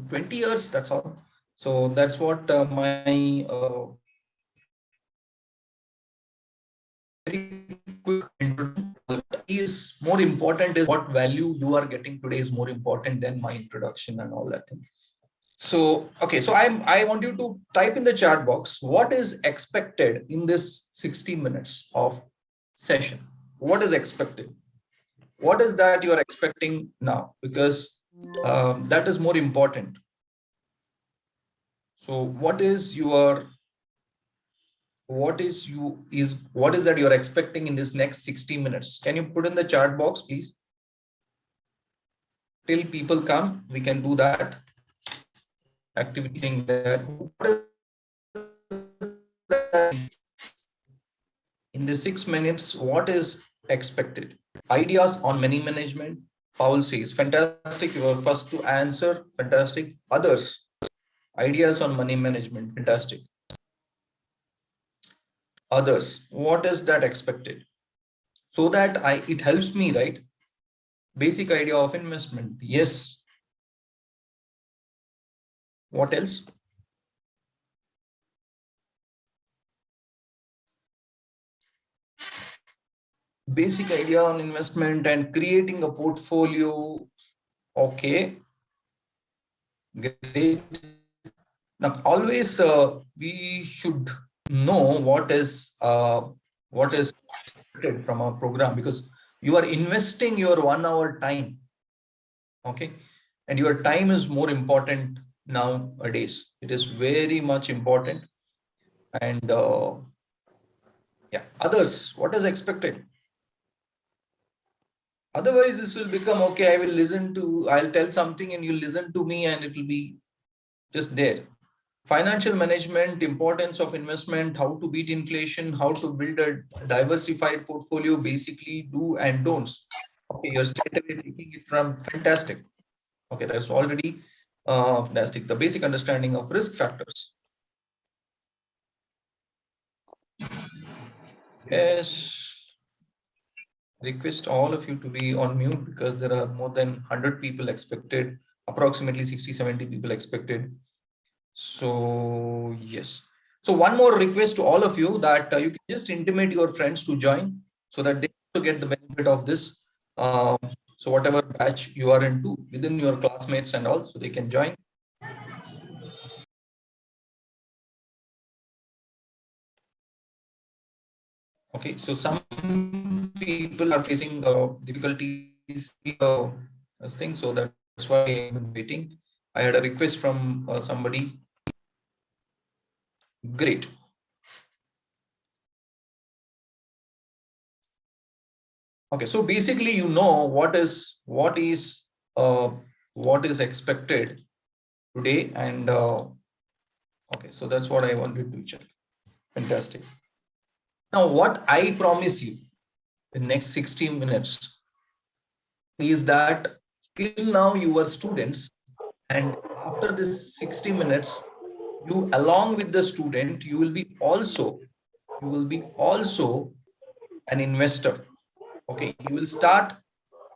20 years, that's all. So that's what my very quick introduction. What is more important is what value you are getting today is more important than my introduction and all that thing. So, okay, so I want you to type in the chat box what is expected in this 60 minutes of session. What is expected? What is that you are expecting now? Because that is more important. So, what is that you are expecting in this next 60 minutes? Can you put in the chat box, please? Till people come, we can do that activity saying that in the 6 minutes, what is expected? Ideas on money management. Paul says, fantastic. You are first to answer. Fantastic. Others, ideas on money management. Fantastic. Others, what is that expected? So that it helps me, right? Basic idea of investment. Yes. What else? Basic idea on investment and creating a portfolio. Okay. Great. Now, always we should know what is expected from our program, because you are investing your 1 hour time. Okay. And your time is more important nowadays. It is very much important. And yeah, others, what is expected? Otherwise, this will become, okay, I'll tell something and you listen to me and it will be just there. Financial management, importance of investment, how to beat inflation, how to build a diversified portfolio, basically do and don'ts. Okay, you're straight away taking it from fantastic. Okay, that's already fantastic. The basic understanding of risk factors. Yes. Request all of you to be on mute because there are more than 100 people expected, approximately 60-70 people expected. So yes. So one more request to all of you that you can just intimate your friends to join so that they also get the benefit of this. So whatever batch you are into within your classmates and all, so they can join. Okay, so some people are facing difficulties thing, so that's why I'm waiting. I had a request from somebody. Great. Okay, so basically, you know what is expected today, and okay, so that's what I wanted to check. Fantastic. Now, what I promise you in next 60 minutes is that till now you were students, and after this 60 minutes, you along with the student, you will be also an investor. Okay, you will start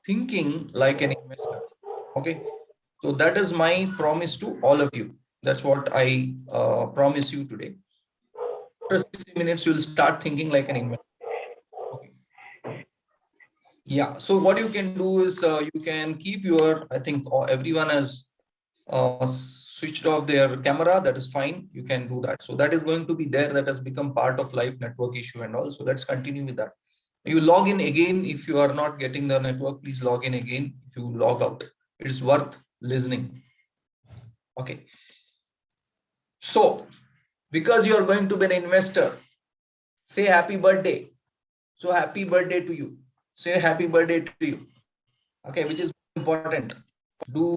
thinking like an investor. Okay, so that is my promise to all of you. That's what I promise you today. After 60 minutes, you'll start thinking like an investor. Okay. Yeah. So what you can do is you can keep your, I think everyone has switched off their camera. That is fine. You can do that. So that is going to be there. That has become part of live network issue and all. So let's continue with that. You log in again. If you are not getting the network, please log in again. If you log out, it is worth listening. Okay. So because you are going to be an investor, say happy birthday. So happy birthday to you. Say happy birthday to you. Okay, which is important. Do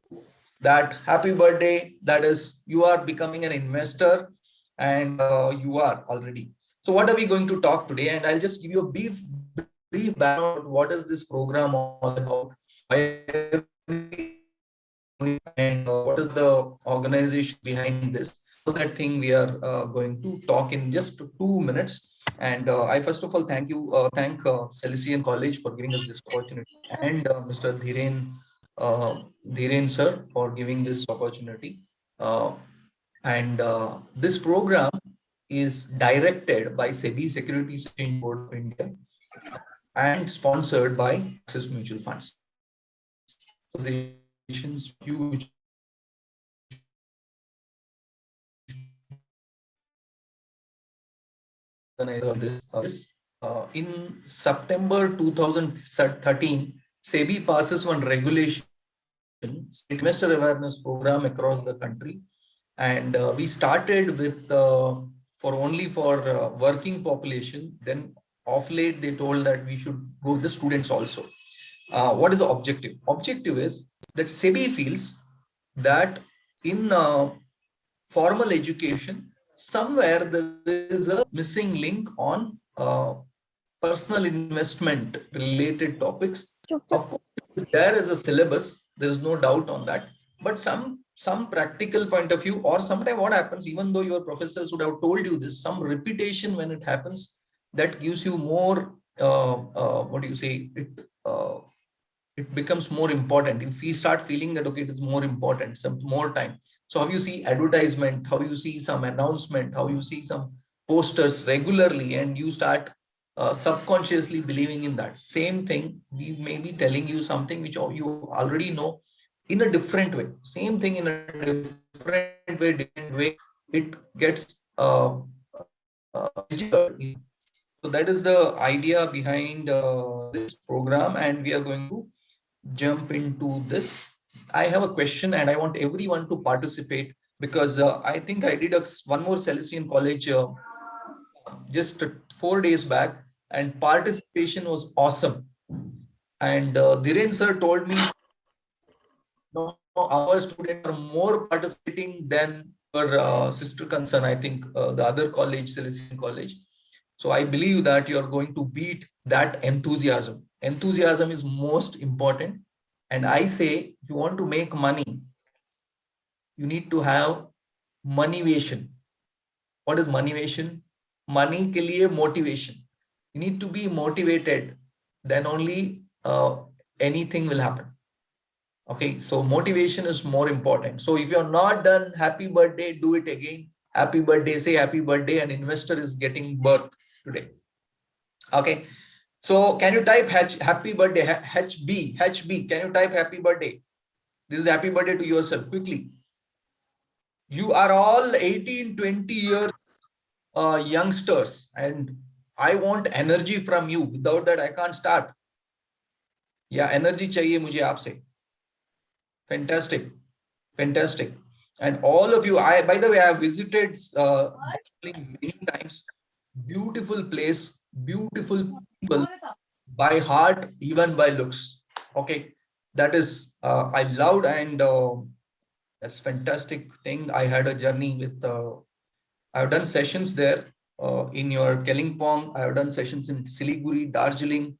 that. Happy birthday. That is, you are becoming an investor and you are already. So what are we going to talk today? And I'll just give you a brief background. What is this program all about? And what is the organization behind this? So that thing we are going to talk in just 2 minutes. And I first of all thank Salesian College for giving us this opportunity, and Mr. Dhiren Dhiren sir for giving this opportunity. And this program is directed by SEBI Securities Exchange Board of India and sponsored by Axis Mutual Funds. So the huge in September 2013, SEBI passes one regulation, investor awareness program across the country, and we started with for working population. Then of late they told that we should go the students also. What is the objective? Objective is that SEBI feels that in formal education, somewhere there is a missing link on personal investment related topics. Of course, there is a syllabus, there is no doubt on that. But some practical point of view, or sometimes what happens, even though your professors would have told you this, some repetition when it happens, that gives you more, what do you say, it becomes more important. If we start feeling that, okay, it is more important, some more time. So how you see advertisement, how you see some announcement, how you see some posters regularly, and you start subconsciously believing in that. Same thing, we may be telling you something which you already know in a different way. Same thing in a different way, it gets so that is the idea behind this program, and we are going to jump into this. I have a question and I want everyone to participate, because I think I did one more Salesian College just 4 days back, and participation was awesome. And Dhiren sir told me, no, our students are more participating than our sister concern, I think the other college, Salesian College. So I believe that you're going to beat that enthusiasm. Enthusiasm is most important. And I say, if you want to make money, you need to have motivation. What is motivation? Money ke liye motivation. You need to be motivated. Then only anything will happen. Okay, so motivation is more important. So if you're not done, happy birthday, do it again. Happy birthday, say happy birthday. An investor is getting birth today. Okay, so can you type happy birthday, HB, can you type happy birthday? This is happy birthday to yourself quickly. You are all 18, 20 years youngsters, and I want energy from you. Without that, I can't start. Yeah, energy chahiye mujhe aapse. Fantastic, fantastic. And all of you, by the way, I have visited many times. Beautiful place, beautiful people, by heart, even by looks. Okay, that is I loved, and that's fantastic thing. I had a journey with. I've done sessions there in your Kalimpong. I've done sessions in Siliguri, Darjeeling.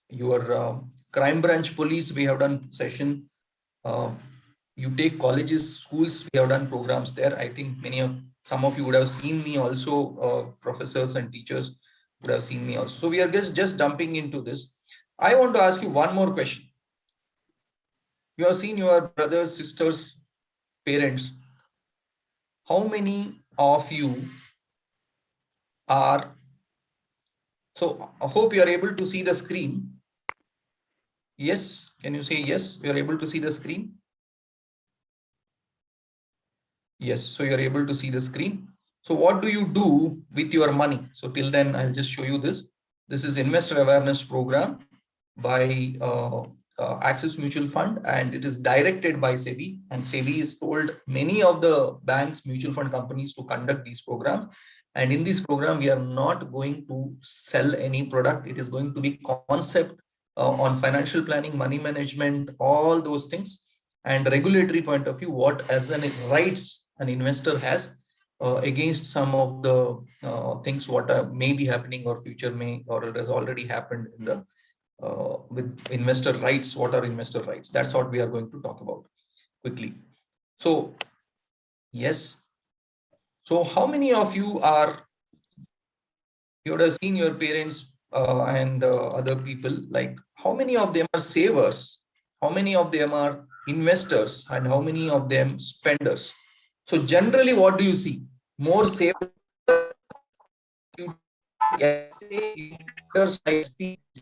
Your crime branch police, we have done session. You take colleges, schools, we have done programs there. I think some of you would have seen me also, professors and teachers would have seen me also. So we are just jumping into this. I want to ask you one more question. You have seen your brothers, sisters, parents. How many of you are, so I hope you are able to see the screen. Yes, can you say yes? You are able to see the screen? Yes, so you're able to see the screen. So what do you do with your money? So till then, I'll just show you this. This is Investor Awareness Program by Axis Mutual Fund, and it is directed by SEBI. And SEBI has told many of the banks, mutual fund companies to conduct these programs. And in this program, we are not going to sell any product. It is going to be concept on financial planning, money management, all those things, and regulatory point of view, what as an rights an investor has against some of the things what may be happening or future may, or it has already happened in the with investor rights. What are investor rights? That's what we are going to talk about quickly. So yes, so how many of you are, you would have seen your parents and other people, like how many of them are savers? how many of them are investors, and how many of them spenders? So generally, what do you see? More savers,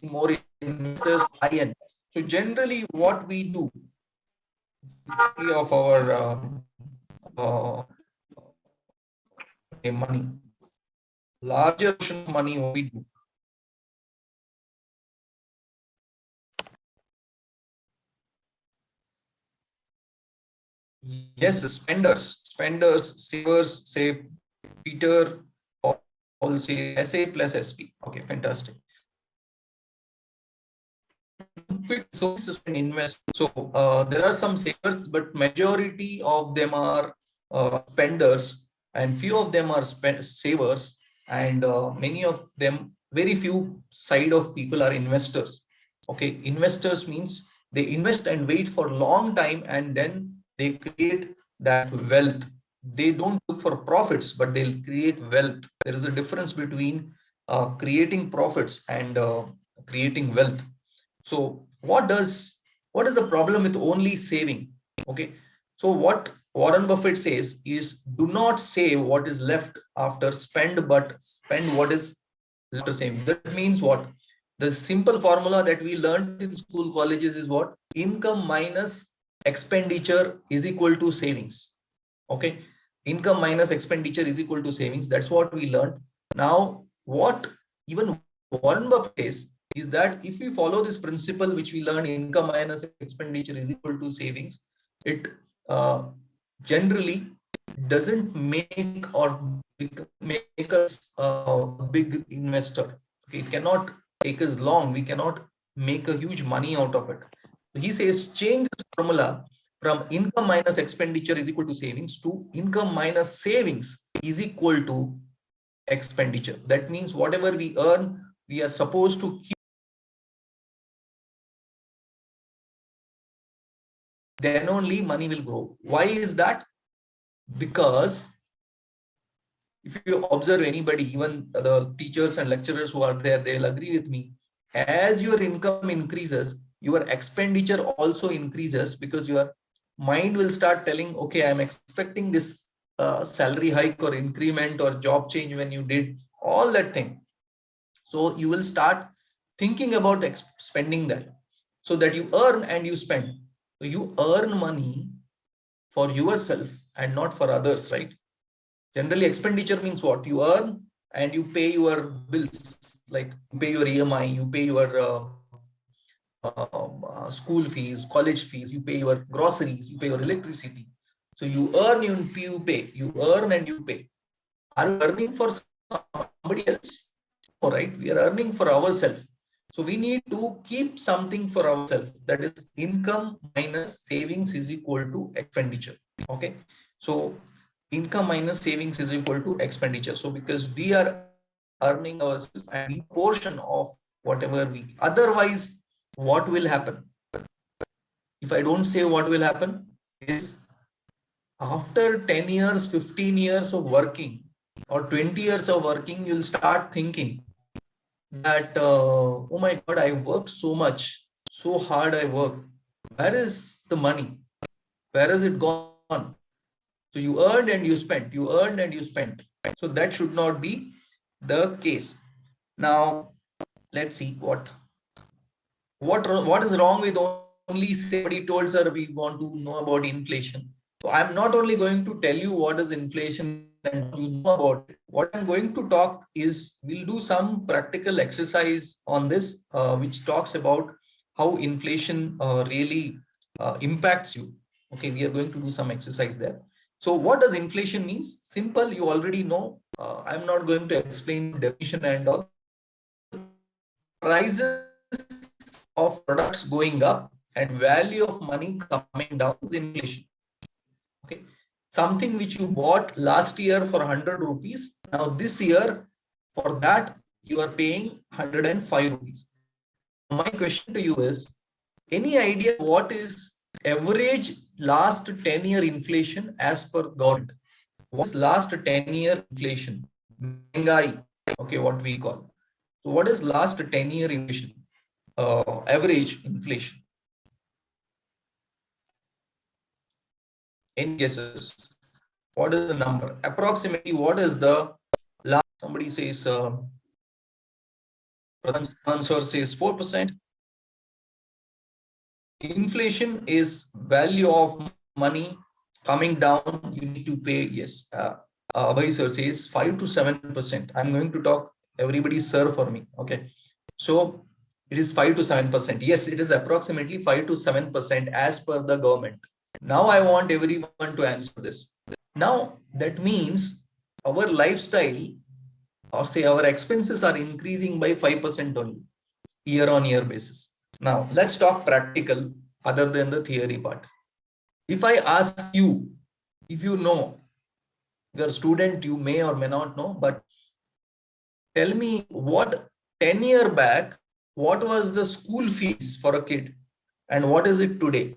more investors, high end. So generally, what we do of our money, larger portion of money, what we do. Yes, spenders, savers, say Peter, all say SA plus SP. Okay, fantastic. Quick sources to invest. So there are some savers, but majority of them are spenders, and few of them are savers, and many of them, very few side of people are investors. Okay, investors means they invest and wait for a long time, and then they create that wealth. They don't look for profits, but they'll create wealth. There is a difference between creating profits and creating wealth. So what is the problem with only saving? Okay, so what Warren Buffett says is, do not save what is left after spend, but spend what is left after saving. That means what? The simple formula that we learned in school, colleges is what? Income minus expenditure is equal to savings. Okay, income minus expenditure is equal to savings. That's what we learned. Now, what even Warren Buffett says is that if we follow this principle, which we learn, income minus expenditure is equal to savings, it generally doesn't make us a big investor. Okay, it cannot take us long. We cannot make a huge money out of it. He says change this formula from income minus expenditure is equal to savings to income minus savings is equal to expenditure. That means whatever we earn, we are supposed to keep, then only money will grow. Why is that? Because if you observe anybody, even the teachers and lecturers who are there, they'll agree with me. As your income increases, your expenditure also increases, because your mind will start telling, okay, I'm expecting this salary hike or increment or job change when you did all that thing. So you will start thinking about spending that, so that you earn and you spend. So you earn money for yourself and not for others, right? Generally, expenditure means what? You earn and you pay your bills, like you pay your EMI, you pay your school fees, college fees, you pay your groceries, you pay your electricity. So you earn, you pay, you earn and you pay. Are you earning for somebody else? All right, we are earning for ourselves. So we need to keep something for ourselves. That is, income minus savings is equal to expenditure. Okay, so income minus savings is equal to expenditure. So because we are earning ourselves and we portion of whatever we, otherwise what will happen? If I don't save, what will happen is, after 10 years, 15 years of working or 20 years of working, you'll start thinking that, oh my God, I worked so much, so hard I worked. Where is the money? Where has it gone? So you earned and you spent, you earned and you spent. So that should not be the case. Now, let's see what is wrong with only somebody told, sir, we want to know about inflation. So I'm not only going to tell you what is inflation and you know about it. What I'm going to talk is, we'll do some practical exercise on this, which talks about how inflation really impacts you. Okay, we are going to do some exercise there. So what does inflation means? Simple, you already know. I'm not going to explain definition and all. Prices of products going up and value of money coming down is inflation. Okay, something which you bought last year for 100 rupees, now this year for that you are paying 105 rupees. My question to you is, any idea what is average last 10-year inflation as per government? What is last 10-year inflation? Mengai, okay, what we call. So what is last 10-year inflation? Average inflation. Any guesses? What is the number? Approximately, what is the last? Somebody says, answer says 4%. Inflation is value of money coming down. You need to pay. Yes. Advisor says 5 to 7%. I'm going to talk everybody sir for me. Okay. So it is 5 to 7%. Yes, it is approximately 5 to 7% as per the government. Now I want everyone to answer this. Now that means our lifestyle, or say our expenses, are increasing by 5% only year on year basis. Now let's talk practical other than the theory part. If I ask you, if you know, you're a student, you may or may not know, but tell me what 10 year back, what was the school fees for a kid and what is it today?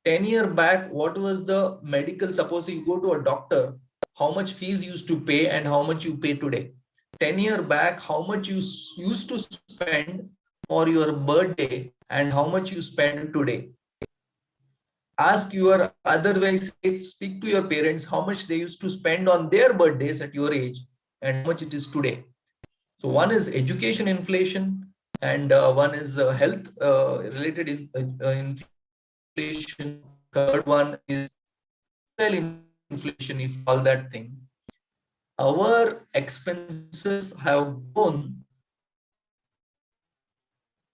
10 year back, what was the medical, suppose you go to a doctor, how much fees you used to pay and how much you pay today? 10 year back, how much you used to spend for your birthday and how much you spend today? Ask your, otherwise speak to your parents how much they used to spend on their birthdays at your age and how much it is today. So one is education inflation and one is health related inflation. Third one is inflation, if all that thing. Our expenses have grown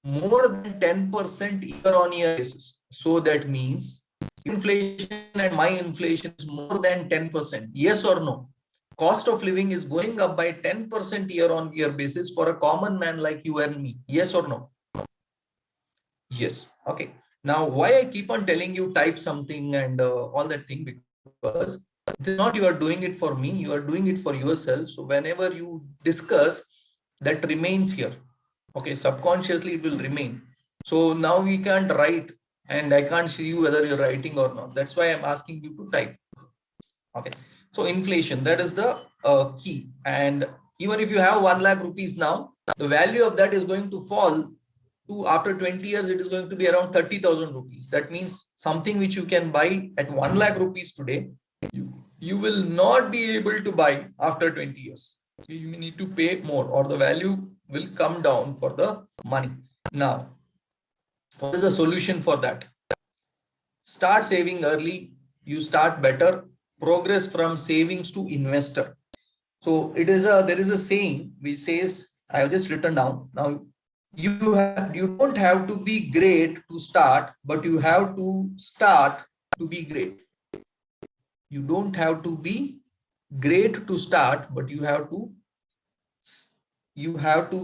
more than 10% year on year basis. So that means inflation and my inflation is more than 10%. Yes or no? Cost of living is going up by 10% year on year basis for a common man like you and me. Yes or no? Yes. Okay. Now, why I keep on telling you type something and all that thing, because it is not you are doing it for me, you are doing it for yourself. So whenever you discuss, that remains here. Okay, subconsciously it will remain. So now we can't write and I can't see you whether you're writing or not. That's why I'm asking you to type. Okay, so inflation, that is the key. And even if you have 1 lakh rupees now, the value of that is going to fall to, after 20 years, it is going to be around 30,000 rupees. That means something which you can buy at 1 lakh rupees today, you will not be able to buy after 20 years. You need to pay more or the value will come down for the money. Now, what is the solution for that? Start saving early. You start better. Progress from savings to investor. So there is a saying which says, I have just written down. Now, you don't have to be great to start, but you have to start to be great. You don't have to be great to start, but you have to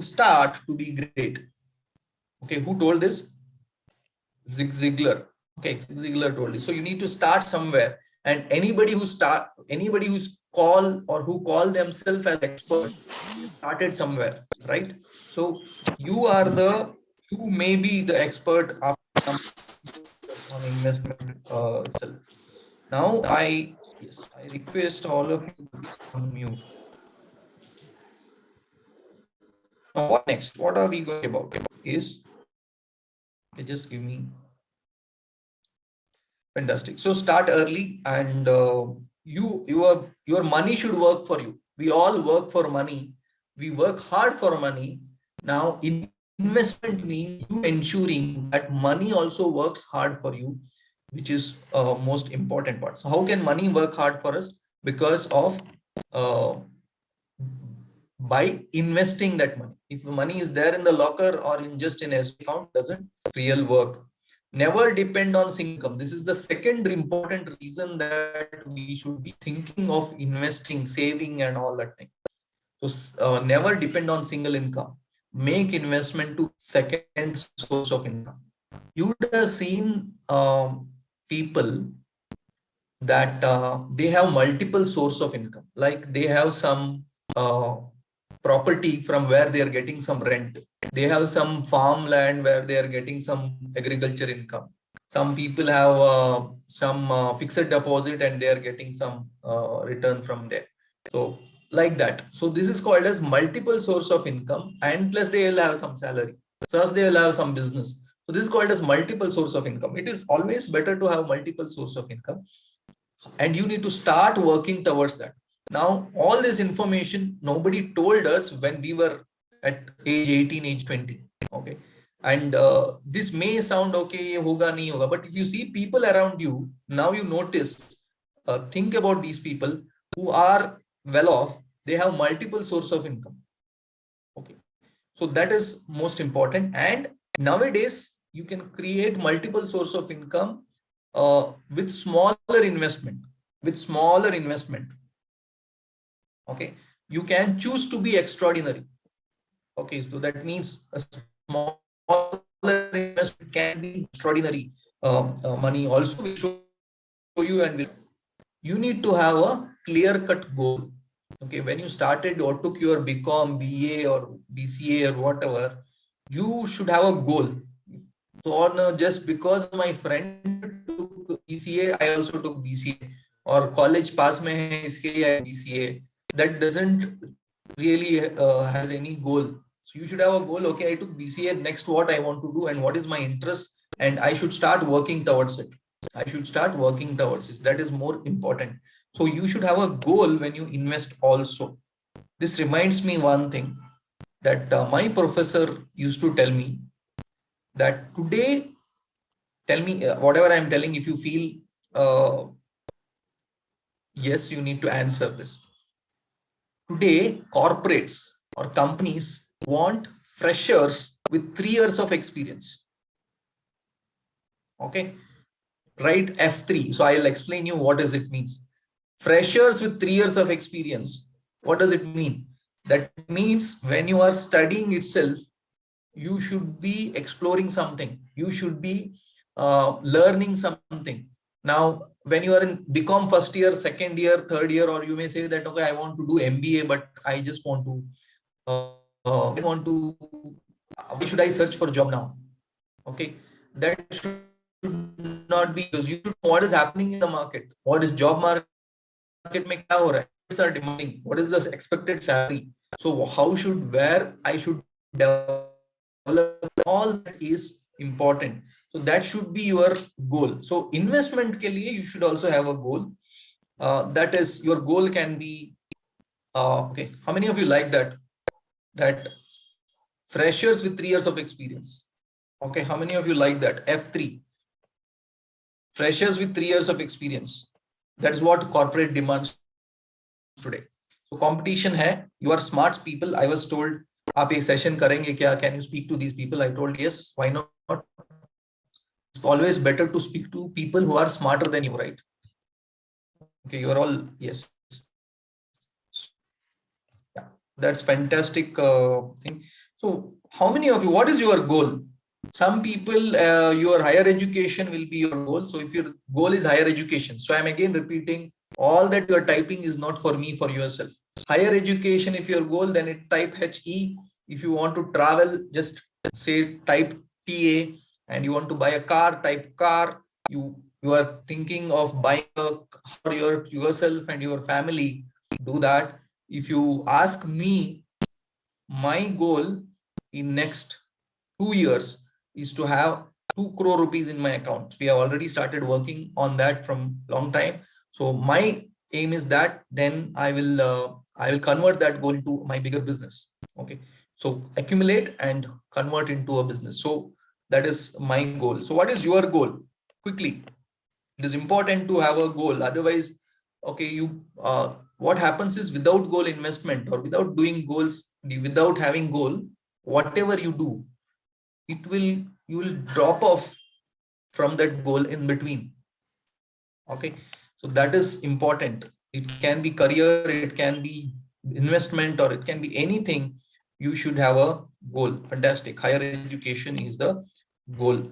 start to be great. Okay, who told this? Zig Ziglar. Okay, Zig Ziglar told this. So you need to start somewhere, and anybody who's call or who call themselves as experts started somewhere, right? So you may be the expert after some on investment itself. Now I request all of you to be on mute. Now what next? What are we going about? Is okay, just give me. Fantastic. So start early, and your money should work for you. We all work for money. We work hard for money. Now, investment means you ensuring that money also works hard for you, which is most important part. So how can money work hard for us? Because of by investing that money. If the money is there in the locker or in just in S account, doesn't real work. Never depend on income. This is the second important reason that we should be thinking of investing, saving, and all that thing. So never depend on single income. Make investment to second source of income. You would have seen people that they have multiple source of income. Like they have some property from where they are getting some rent. They have some farmland where they are getting some agriculture income. Some people have some fixed deposit and they are getting some return from there. So like that. So this is called as multiple source of income, and plus they will have some salary. Plus they will have some business. So this is called as multiple source of income. It is always better to have multiple source of income. and you need to start working towards that. Now, all this information, nobody told us when we were at age 18, age 20. Okay. And this may sound okay, ye hoga, nahi hoga, but if you see people around you, now you notice, think about these people who are well off, they have multiple source of income. Okay. So that is most important. And nowadays, you can create multiple source of income with smaller investment. With smaller investment. Okay. You can choose to be extraordinary. Okay. So that means a smaller investment can be extraordinary money also. Will show you, and you need to have a clear-cut goal. Okay, when you started or took your BCom, BA or BCA or whatever, you should have a goal. So no, just because my friend took BCA, I also took BCA, or college pass mein hai iske liye BCA. That doesn't really has any goal. So you should have a goal. Okay, I took BCA. Next, what I want to do and what is my interest, and I should start working towards it. I should start working towards it. That is more important. So you should have a goal when you invest also. This reminds me one thing that my professor used to tell me, that today, tell me whatever I'm telling, if you feel yes, you need to answer this. Today, corporates or companies want freshers with 3 years of experience. Okay, write F3. So I'll explain you what does it means. Freshers with 3 years of experience. What does it mean? That means when you are studying itself, you should be exploring something. You should be learning something. Now, when you are in BCom first year, second year, third year, or you may say that, okay, I want to do MBA, but I just want to, why should I search for a job now? Okay, that should not be, because you should know what is happening in the market. What is job market mein kya ho raha hai? Are demanding? What is the expected salary? So how should, where I should develop, all that is important. So that should be your goal. So investment ke liye you should also have a goal. That is, your goal can be okay. How many of you like that? That freshers with 3 years of experience. Okay, how many of you like that? F3. Freshers with 3 years of experience. That is what corporate demands today. So competition hai. You are smart people. I was told, आप एक session करेंगे क्या? Can you speak to these people? I told yes. Why not? It's always better to speak to people who are smarter than you, right? Okay, you are all yes. Yeah, that's fantastic thing. So, how many of you? What is your goal? Some people, your higher education will be your goal. So, if your goal is higher education, so I'm again repeating, all that you are typing is not for me, for yourself. Higher education, if your goal, then it type HE. If you want to travel, just say type TA. And you want to buy a car, type car. You are thinking of buying a car for yourself and your family, do that. If you ask me, my goal in next 2 years is to have 2 crore rupees in my account. We have already started working on that from long time. So my aim is that then I will convert that goal into my bigger business. Okay, so accumulate and convert into a business. So that is my goal. So what is your goal? Quickly, it is important to have a goal. Otherwise, okay, you what happens is, without goal investment or without doing goals, without having goal, whatever you do, you will drop off from that goal in between. Okay, so that is important. It can be career, it can be investment, or it can be anything. You should have a goal. Fantastic. Higher education is the goal.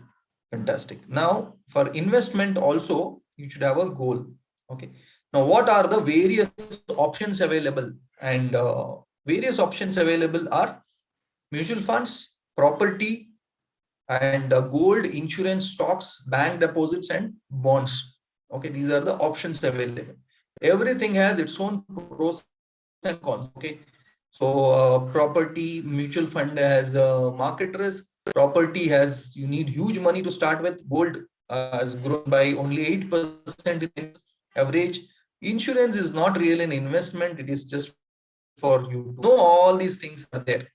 Fantastic. Now, for investment also, you should have a goal. Okay. Now, what are the various options available? And various options available are mutual funds, property, and gold, insurance, stocks, bank deposits, and bonds. Okay, these are the options available. Everything has its own pros and cons. Okay, so property, mutual fund has market risk. Property has, you need huge money to start with. Gold has grown by only 8%. average. Insurance is not really an investment. It is just for you to know all these things are there.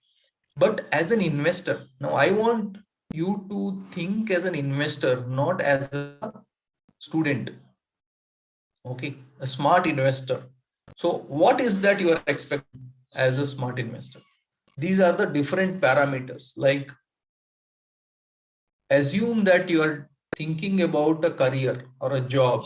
But as an investor, now I want you to think as an investor, not as a student. Okay, a smart investor. So what is that you are expecting as a smart investor? These are the different parameters. Like, assume that you are thinking about a career or a job.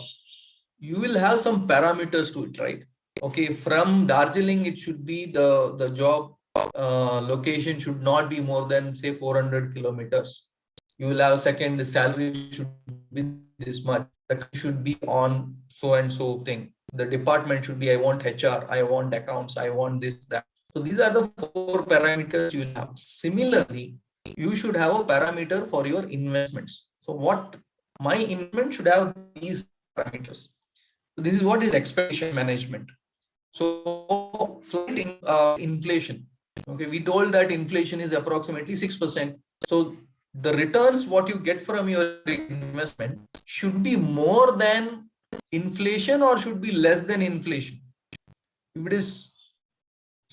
You will have some parameters to it, right? Okay, from Darjeeling, it should be the job location should not be more than say 400 kilometers. You will have second, salary should be this much. The should be on so and so thing. The department should be, I want HR, I want accounts, I want this, that. So these are the 4 parameters you will have. Similarly, you should have a parameter for your investments. So what my investment should have these parameters. So this is what is expectation management. So floating inflation. Okay, we told that inflation is approximately 6%. So the returns what you get from your investment should be more than inflation or should be less than inflation. If it is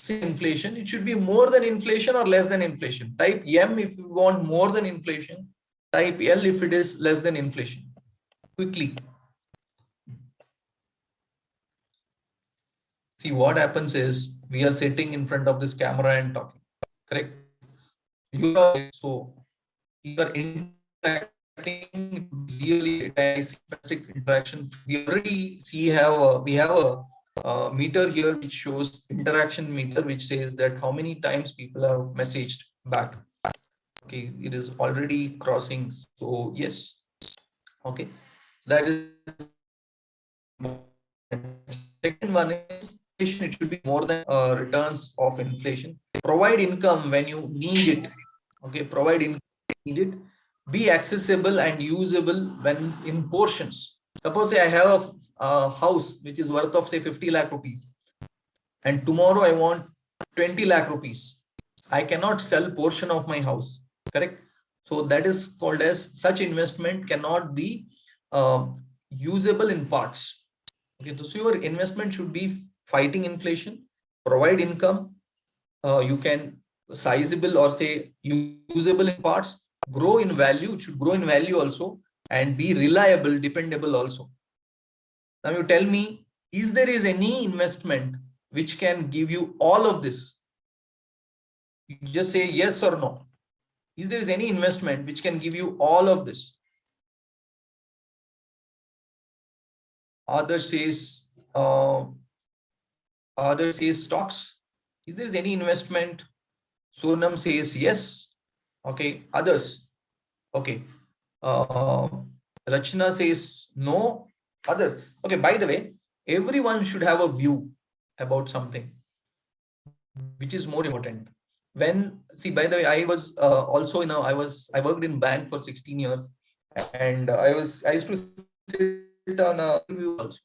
inflation, it should be more than inflation or less than inflation. Type M if you want more than inflation. Type L if it is less than inflation. Quickly. See, what happens is we are sitting in front of this camera and talking, correct? So you are interacting really nice interaction. We already we have a meter here which shows interaction meter, which says that how many times people have messaged back. Okay, it is already crossing. So yes, okay, that is. Second one is it should be more than returns of inflation. Provide income when you need it. Okay, provide income when you need it. Be accessible and usable when in portions. Suppose say I have a house which is worth of say 50 lakh rupees, and tomorrow I want 20 lakh rupees. I cannot sell portion of my house. Correct. So that is called as such investment cannot be usable in parts. Okay, so your investment should be fighting inflation, provide income, you can sizable or say usable in parts, grow in value, it should grow in value also, and be reliable, dependable also. Now you tell me, is there is any investment which can give you all of this? You just say yes or no. Is there is any investment which can give you all of this? Others says stocks. Is there any investment? Sonam says yes. Okay. Others. Okay. Rachna says no. Others. Okay. By the way, everyone should have a view about something, which is more important. When see, by the way, I was also I worked in bank for 16 years, and I used to sit on a view also.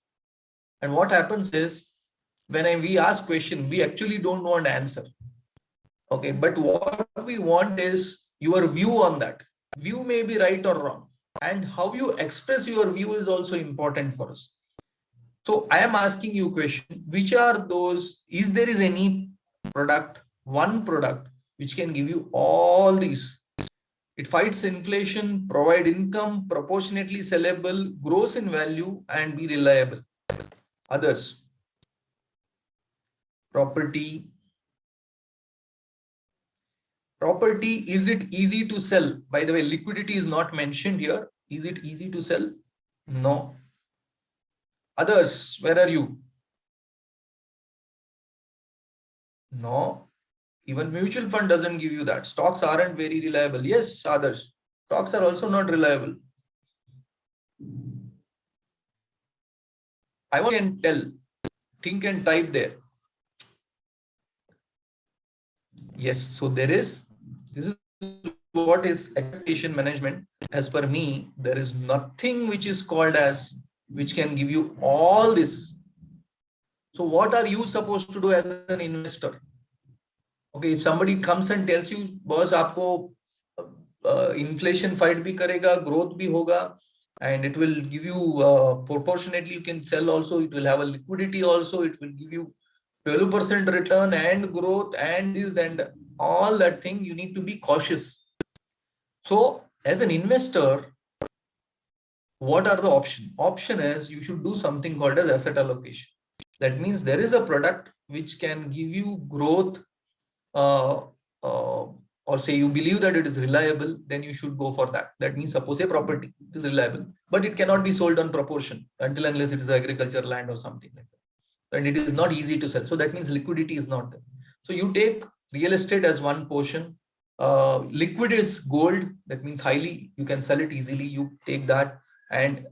And what happens is when we ask question, we actually don't want answer. Okay, but what we want is your view on that. View may be right or wrong, and how you express your view is also important for us. So I am asking you question, which are those, is there is any product, one product which can give you all these? It fights inflation, provide income, proportionately sellable, grows in value, and be reliable. Others. Property. Property, is it easy to sell? By the way, liquidity is not mentioned here. Is it easy to sell? No. Others, where are you? No. Even mutual fund doesn't give you that. Stocks aren't very reliable. Yes, others. Stocks are also not reliable. I want to tell. Think and type there. Yes, so there is. This is what is expectation management. As per me, there is nothing which is called as which can give you all this. So what are you supposed to do as an investor? Okay, if somebody comes and tells you, boss, आपको inflation fight भी करेगा, growth भी होगा, and it will give you proportionately, you can sell also, it will have a liquidity also, it will give you 12% return and growth and this and all that thing. You need to be cautious. So as an investor, what are the option is you should do something called as asset allocation. That means there is a product which can give you growth, uh, uh, or say you believe that it is reliable, then you should go for that. That means suppose a property is reliable, but it cannot be sold on proportion until unless it is agricultural land or something like that. And it is not easy to sell. So that means liquidity is not there. So you take real estate as one portion. Liquid is gold. That means highly, you can sell it easily. You take that, and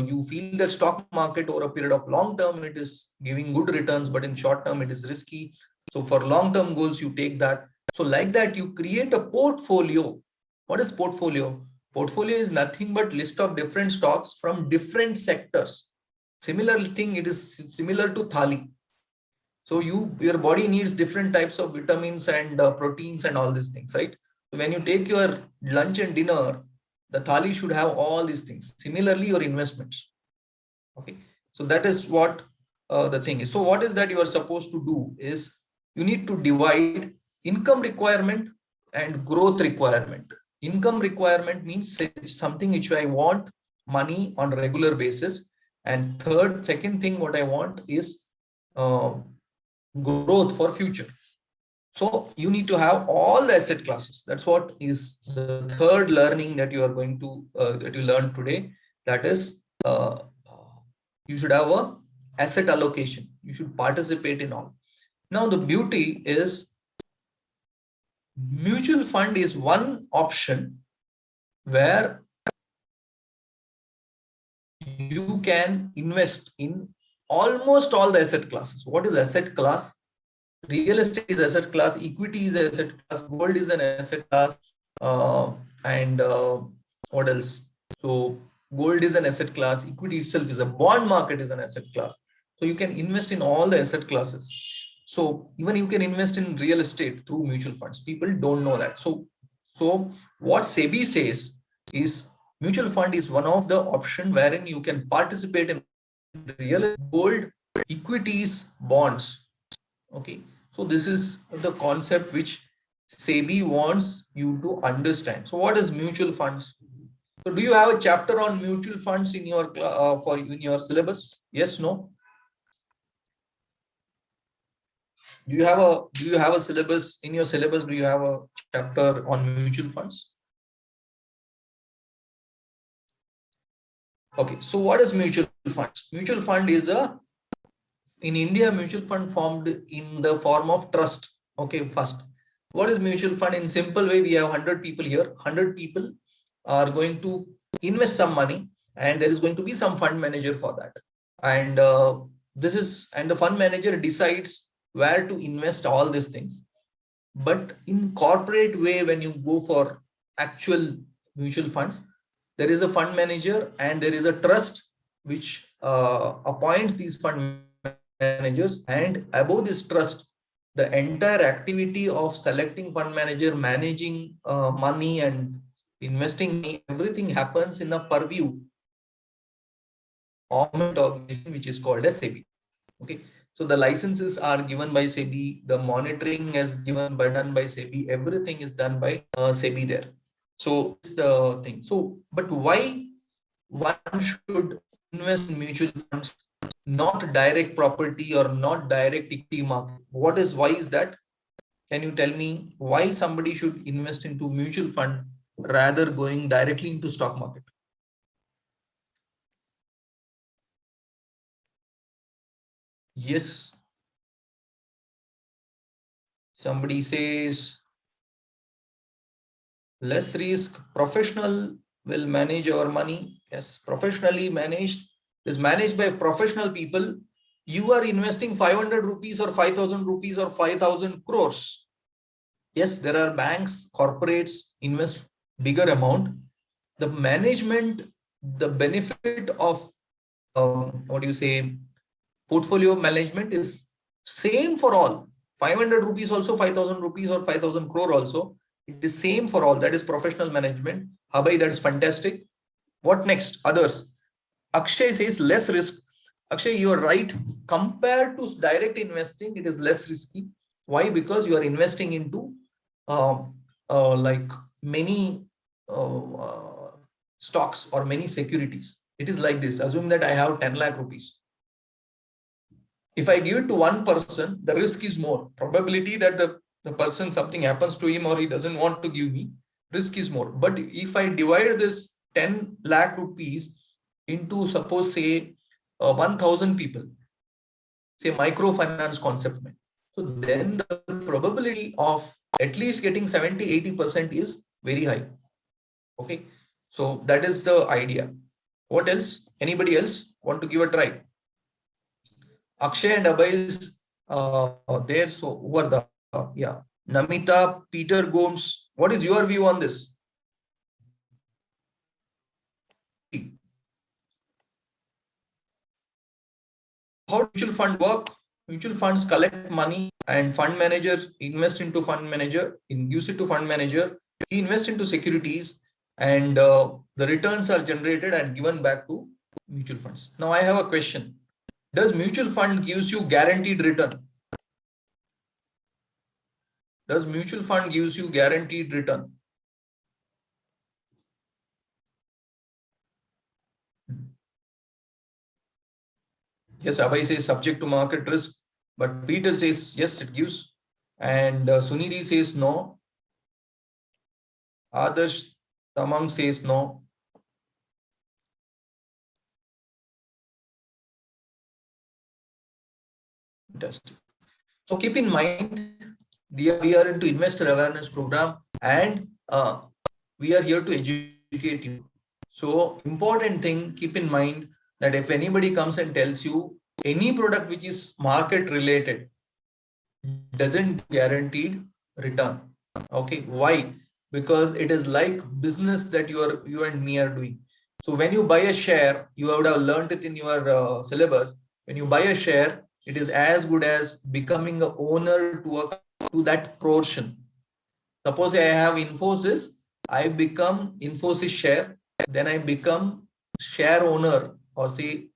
you feel that stock market over a period of long term, it is giving good returns, but in short term, it is risky. So for long-term goals, you take that. So like that, you create a portfolio. What is portfolio? Portfolio is nothing but list of different stocks from different sectors. Similar thing, it is similar to thali. So your body needs different types of vitamins and proteins and all these things, right? So when you take your lunch and dinner, the thali should have all these things. Similarly, your investments. Okay. So that is what the thing is. So what is that you are supposed to do is you need to divide income requirement and growth requirement. Income requirement means something which I want money on a regular basis. And second thing, what I want is uh, growth for future. So you need to have all the asset classes. That's what is the third learning that you are going to that you learn today. That is, you should have a asset allocation. You should participate in all. Now the beauty is mutual fund is one option where you can invest in almost all the asset classes. What is asset class? Real estate is asset class, equity is asset class, gold is an asset class, and what else? So gold is an asset class, equity itself is a bond market is an asset class. So you can invest in all the asset classes. So even you can invest in real estate through mutual funds. People don't know that. So what SEBI says is mutual fund is one of the option wherein you can participate in real gold, equities, bonds. Okay, so this is the concept which SEBI wants you to understand. So what is mutual funds? So do you have a chapter on mutual funds in your in your syllabus? Yes, no? Do you have a syllabus in your syllabus? Do you have a chapter on mutual funds? Okay, so what is mutual funds? Mutual fund is in India, mutual fund formed in the form of trust. Okay, first, what is mutual fund? In simple way, we have 100 people here. 100 people are going to invest some money, and there is going to be some fund manager for that. And the fund manager decides where to invest all these things. But in corporate way, when you go for actual mutual funds, there is a fund manager and there is a trust which appoints these fund managers, and above this trust, the entire activity of selecting fund manager, managing money and investing money, everything happens in a purview of an organization which is called as SEBI. Okay, so the licenses are given by SEBI, the monitoring is done by SEBI, everything is done by SEBI there. So it's the thing. So, but why one should invest in mutual funds, not direct property or not direct equity market? Why is that? Can you tell me why somebody should invest into mutual fund rather going directly into stock market? Yes. Somebody says less risk, professional will manage our money. Yes, professionally managed is managed by professional people. You are investing 500 rupees or 5,000 rupees or 5,000 crores. Yes, there are banks, corporates invest bigger amount. The management, the benefit of what do you say, portfolio management is same for all. 500 rupees also, 5,000 rupees or 5,000 crore also. It is same for all. That is professional management. Habai, that is fantastic. What next? Others. Akshay says less risk. Akshay, you are right. Compared to direct investing, it is less risky. Why? Because you are investing into like many stocks or many securities. It is like this. Assume that I have 10 lakh rupees. If I give it to one person, the risk is more. Probability that the person, something happens to him or he doesn't want to give me, risk is more. But if I divide this 10 lakh rupees into, suppose, say 1000 people, say microfinance concept. So then the probability of at least getting 70-80% is very high. Okay. So that is the idea. What else? Anybody else want to give a try? Akshay and Abhay is there. So over the yeah. Namita, Peter Gomes, what is your view on this? How mutual fund work? Mutual funds collect money and fund manager invest into fund manager, gives it to fund manager. He invests into securities and the returns are generated and given back to mutual funds. Now I have a question. Does mutual fund gives you guaranteed return? Does mutual fund gives you guaranteed return? Yes, Abhay says subject to market risk, but Peter says yes, it gives. And Sunidhi says no. Adarsh Tamang says no. Fantastic. So keep in mind, we are into investor awareness program and we are here to educate you. So important thing, keep in mind that if anybody comes and tells you any product which is market related doesn't guaranteed return. Okay, why? Because it is like business that you and me are doing. So when you buy a share, you would have learned it in your syllabus. When you buy a share, it is as good as becoming a owner to that portion. Suppose I have Infosys, I become Infosys share, then I become share owner or say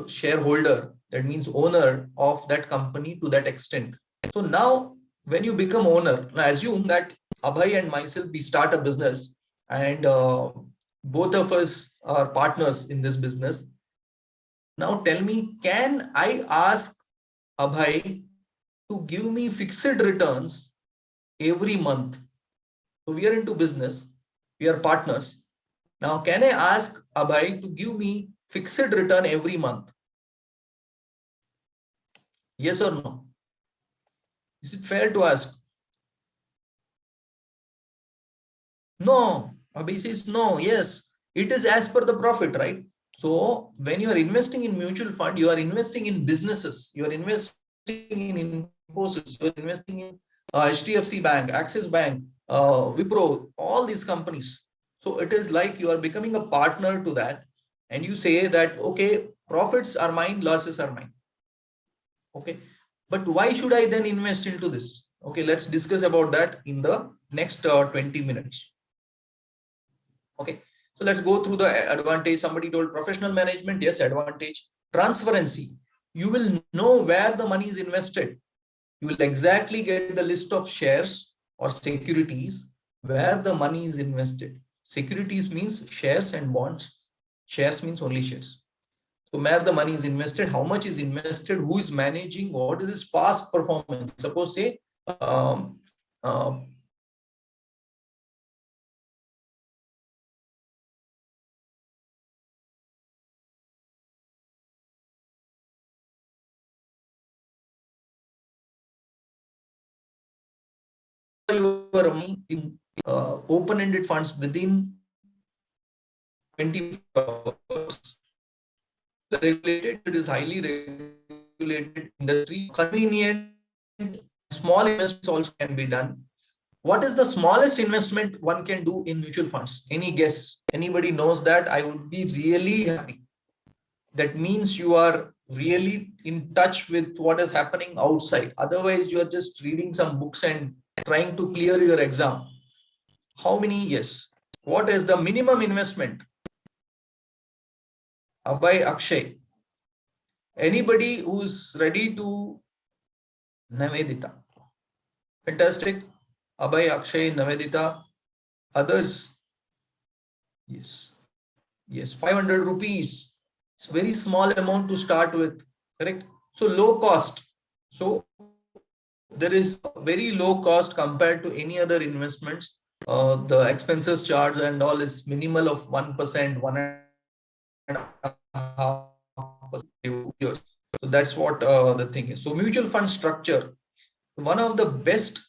shareholder. That means owner of that company to that extent. So now when you become owner, now assume that Abhay and myself, we start a business and both of us are partners in this business. Now tell me, can I ask Abhay to give me fixed returns every month? So we are into business, we are partners. Now, can I ask Abhay to give me fixed return every month? Yes or no? Is it fair to ask? No. Abhay says no. Yes, it is as per the profit, right? So when you are investing in mutual fund, you are investing in businesses. You are investing in Infosys. You are investing in HDFC Bank, Axis Bank, Wipro, all these companies. So it is like you are becoming a partner to that, and you say that, okay, profits are mine, losses are mine. Okay, but why should I then invest into this? Okay, let's discuss about that in the next 20 minutes. Okay, so let's go through the advantage. Somebody told professional management. Yes, advantage. Transparency. You will know where the money is invested. You will exactly get the list of shares or securities where the money is invested. Securities means shares and bonds. Shares means only shares. So where the money is invested, how much is invested, who is managing, what is his past performance. Suppose say um, uh, your money in open-ended funds within 24 hours. The regulated, it is highly regulated industry. Convenient, small investments also can be done. What is the smallest investment one can do in mutual funds? Any guess? Anybody knows that? I would be really happy. That means you are really in touch with what is happening outside. Otherwise, you are just reading some books and trying to clear your exam. How many? Yes. What is the minimum investment? Abhay, Akshay. Anybody who's ready to Navedita? Fantastic. Abhay, Akshay, Navedita. Others? Yes. Yes, 500 rupees. It's very small amount to start with. Correct? So low cost. So there is very low cost compared to any other investments. The expenses charge and all is minimal of 1%, 1.5%. So that's what the thing is. So mutual fund structure, one of the best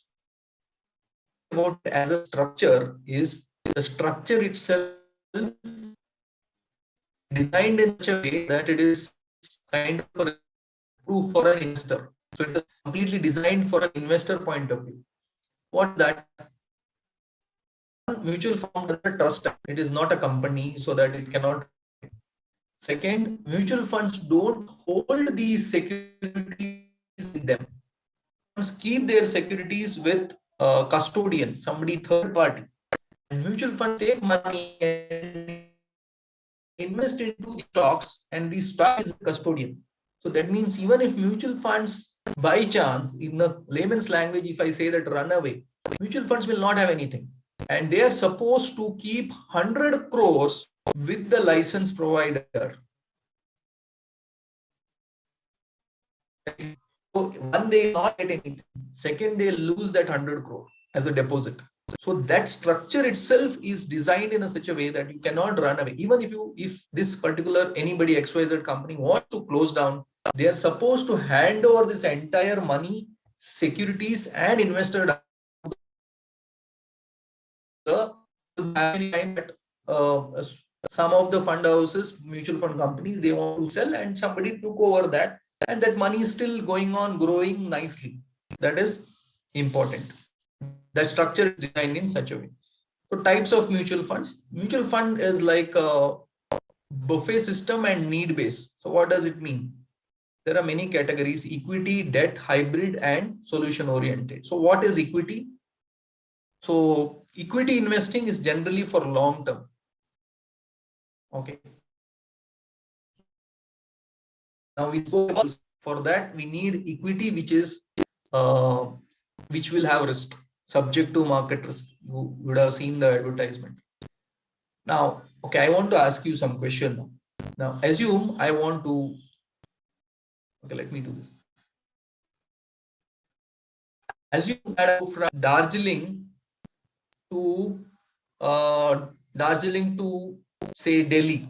about as a structure is the structure itself designed in such a way that it is kind of proof for an investor. So it is completely designed for an investor point of view. What that mutual fund is a trust. It is not a company, so that it cannot. Second, mutual funds don't hold these securities in them. Funds keep their securities with a custodian, somebody third party. And mutual funds take money and invest into the stocks, and the stock is the custodian. So that means even if mutual funds by chance, in the layman's language, if I say that run away, mutual funds will not have anything. And they are supposed to keep 100 crores with the license provider. So one, they not get anything. Second, they lose that 100 crore as a deposit. So that structure itself is designed in a such a way that you cannot run away. Even if this particular anybody XYZ company wants to close down, they are supposed to hand over this entire money, securities, and investor that some of the fund houses, mutual fund companies, they want to sell, and somebody took over that, and that money is still going on growing nicely. That is important. The structure is designed in such a way. So types of mutual funds. Mutual fund is like a buffet system and need based. So what does it mean? There are many categories: equity, debt, hybrid, and solution oriented. So what is equity? So equity investing is generally for long term. Okay. Now we spoke about, for that we need equity which will have risk, subject to market risk. You would have seen the advertisement. Now, okay, I want to ask you some question now. Now assume I want to, okay, let me do this. Assume that I go from Darjeeling to say Delhi.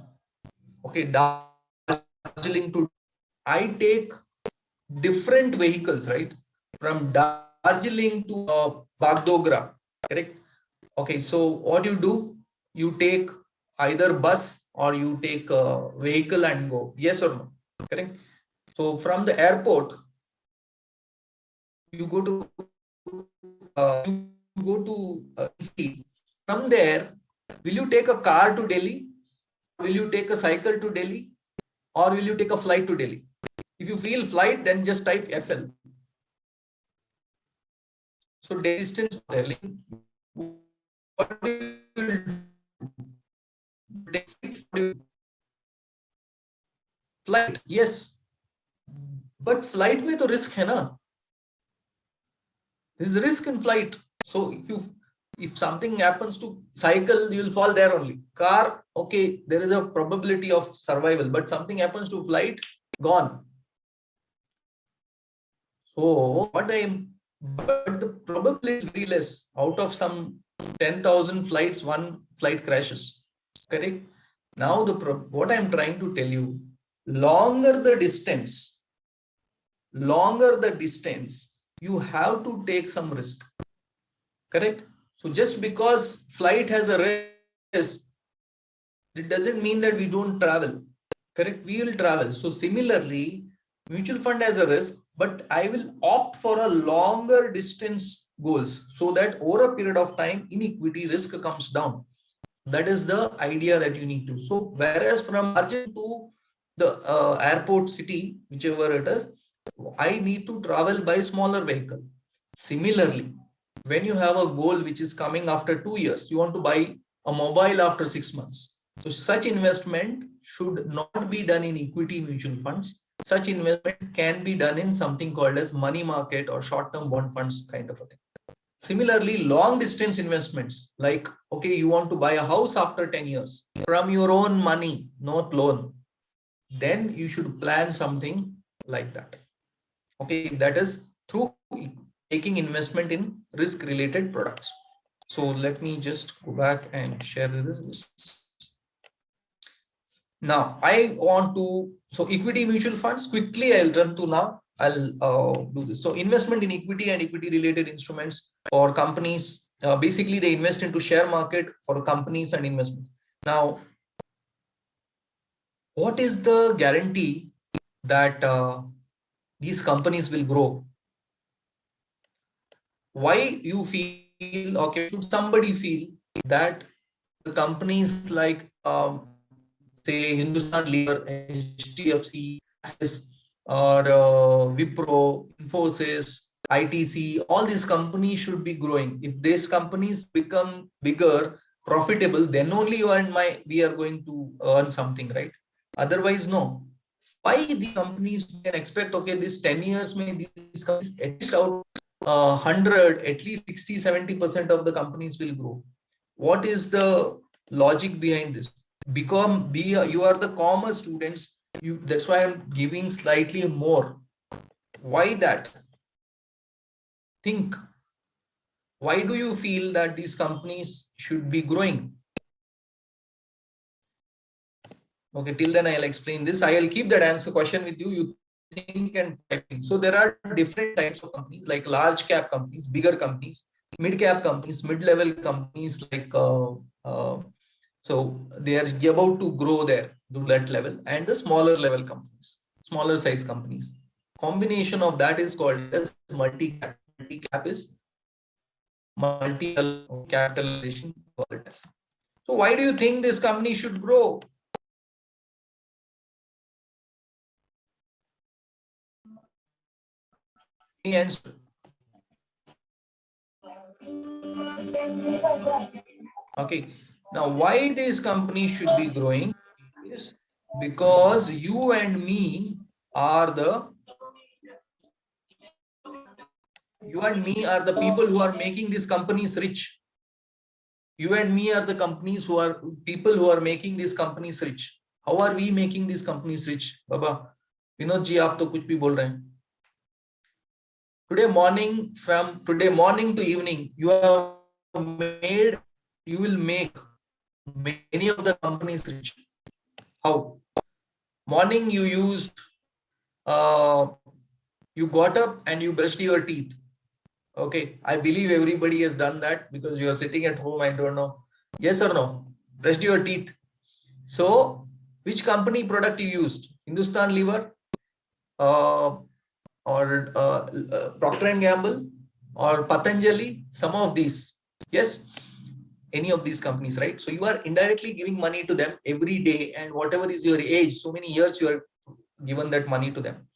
Okay, Darjeeling to, I take different vehicles, right? From Darjeeling to Bagdogra, correct? Okay, so what you do, you take either bus or you take a vehicle and go. Yes or no? Correct. So from the airport, you go to from there. Will you take a car to Delhi? Will you take a cycle to Delhi? Or will you take a flight to Delhi? If you feel flight, then just type FL. So distance Delhi. What do you flight? Yes, but flight में तो risk है ना. There is risk in flight. So if something happens to cycle, you will fall there only. Car, okay, there is a probability of survival, but something happens to flight, gone. So but the probability is very less. Out of some 10,000 flights, one flight crashes. Correct? Now what I'm trying to tell you, longer the distance, you have to take some risk. Correct? So just because flight has a risk, it doesn't mean that we don't travel. Correct? We will travel. So similarly, mutual fund has a risk, but I will opt for a longer distance goals so that over a period of time, inequity risk comes down. That is the idea that you need to. So whereas from Arjun to the airport city, whichever it is, I need to travel by smaller vehicle. Similarly, when you have a goal which is coming after 2 years, you want to buy a mobile after 6 months. So such investment should not be done in equity mutual funds. Such investment can be done in something called as money market or short-term bond funds kind of a thing. Similarly, long distance investments, like, okay, you want to buy a house after 10 years from your own money, not loan, then you should plan something like that. Okay, that is through taking investment in risk related products. So let me just go back and share this. Now I want to, so equity mutual funds, quickly I'll run to now. I'll do this. So investment in equity and equity related instruments for companies. Basically, they invest into share market for companies and investment. Now, what is the guarantee that these companies will grow? Why you feel, okay, should somebody feel that the companies like say Hindustan Lever, HDFC, Axis, or Wipro, Infosys, ITC, all these companies should be growing. If these companies become bigger, profitable, then only you and we are going to earn something, right? Otherwise, no. Why these companies can expect, okay, this 10 years, may these companies at least out 100, at least 60-70% of the companies will grow. What is the logic behind this? You are the commerce students, that's why I'm giving slightly more. Why that? Think, why do you feel that these companies should be growing? Okay, till then I'll explain this. I'll keep that answer question with you. You think and typing. So there are different types of companies, like large cap companies, bigger companies, mid cap companies, mid level companies, like so they are about to grow there to that level, and the smaller level companies, smaller size companies. Combination of that is called as multi cap. Multi cap is multi capitalization. So why do you think this company should grow? The answer. Okay. Now, why this company should be growing is because you and me are the people who are making these companies rich. You and me are the companies who are people who are making these companies rich. How are we making these companies rich? Baba, Vinod ji, aap to kuch bhi bol rahe hain. From today morning to evening, you will make many of the companies rich. How? Morning you got up and you brushed your teeth. Okay, I believe everybody has done that because you are sitting at home. I don't know. Yes or no? Brushed your teeth. So, which company product you used? Hindustan Lever, uh, or Procter and Gamble, or Patanjali? Some of these. Yes, any of these companies, right? So you are indirectly giving money to them every day, and whatever is your age, so many years you are given that money to them.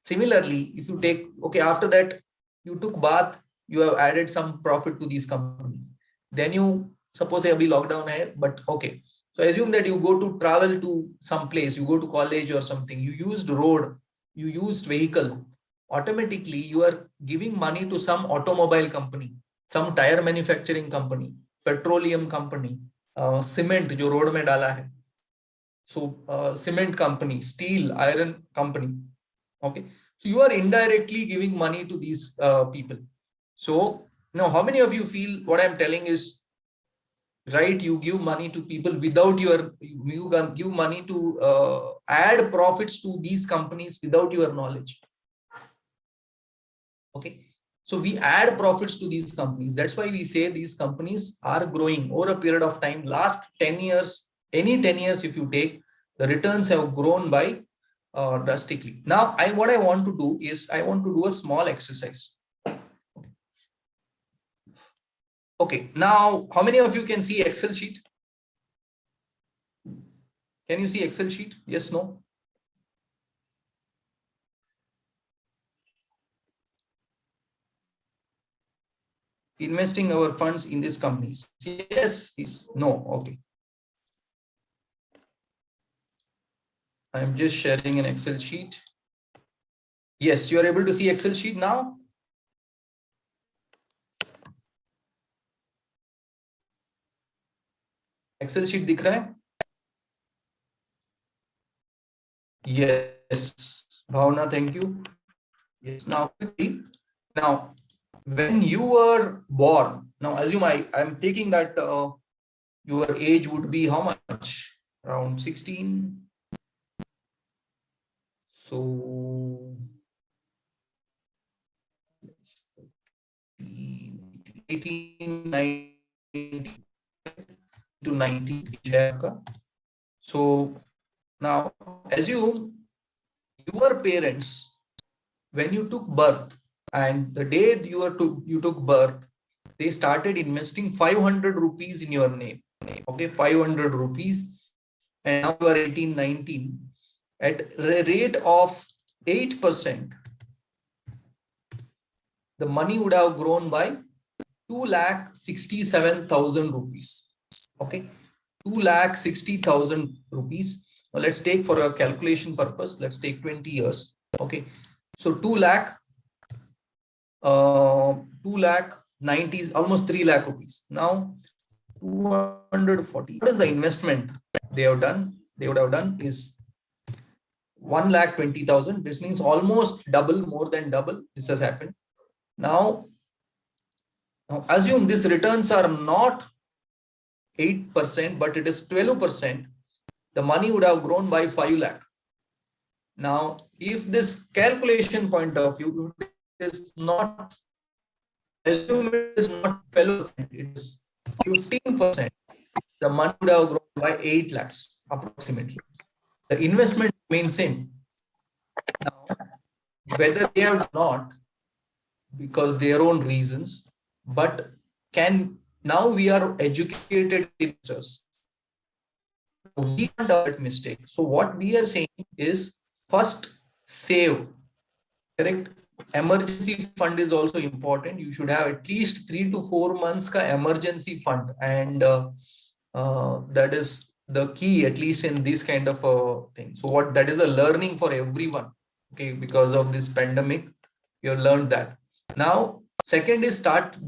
Similarly, if you take, okay, after that you took bath, you have added some profit to these companies. Then you suppose abhi lockdown hai, but okay. So assume that you go to travel to some place, you go to college or something, you used road, you used vehicle. Automatically, you are giving money to some automobile company, some tire manufacturing company, petroleum company, cement जो road में डाला है. So cement company, steel, iron company. Okay, so you are indirectly giving money to these people. So now, how many of you feel what I'm telling is right? You give money to people without you give money to add profits to these companies without your knowledge. Okay, so we add profits to these companies. That's why we say these companies are growing over a period of time. Last 10 years, any 10 years, if you take, the returns have grown by drastically. Now, what I want to do is I want to do a small exercise. Okay, now how many of you can see Excel sheet? Can you see Excel sheet? Yes, no? Investing our funds in these companies. Yes, is no. Okay. I'm just sharing an Excel sheet. Yes, you are able to see Excel sheet now. Excel sheet दिख रहा है? Yes, Bhavna, thank you. Yes, now quickly. Now, when you were born, now assume I'm taking that your age would be how much? Around 16. So 18, 19 to 90. So now assume your parents, when you took birth and the day you took birth, they started investing 500 rupees in your name. Okay, 500 rupees. And now you are 18, 19. At a rate of 8%, the money would have grown by 2,67,000 rupees. Okay, 2,60,000 rupees. Now let's take, for a calculation purpose, let's take 20 years. Okay, so 2 lakh 90, almost 3 lakh rupees. Now 240. What is the investment they have done? They would have done is 1,20,000. This means almost double, more than double. This has happened. Now assume these returns are not 8%, but it is 12%. The money would have grown by 5 lakh. Now, if this calculation point of view is not, assume it is not 12%, it is 15%, the money would have grown by 8 lakhs approximately. The investment remains same. Now, whether they have not, because their own reasons, but now we are educated investors. We can't do that mistake. So what we are saying is, first save, correct? Emergency fund is also important. You should have at least 3 to 4 months ka emergency fund, and that is the key, at least in this kind of a thing. So that is a learning for everyone. Okay, because of this pandemic, you have learned that. Now, second is start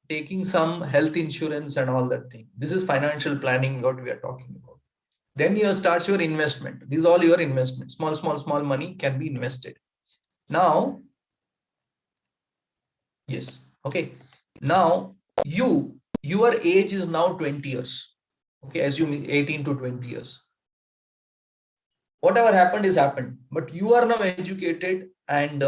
taking some health insurance and all that thing. This is financial planning, what we are talking about. Then you start your investment. These are all your investments. Small money can be invested. Now, yes, okay. Now your age is now 20 years. Okay, assume 18 to 20 years. Whatever happened is happened, but you are now educated, and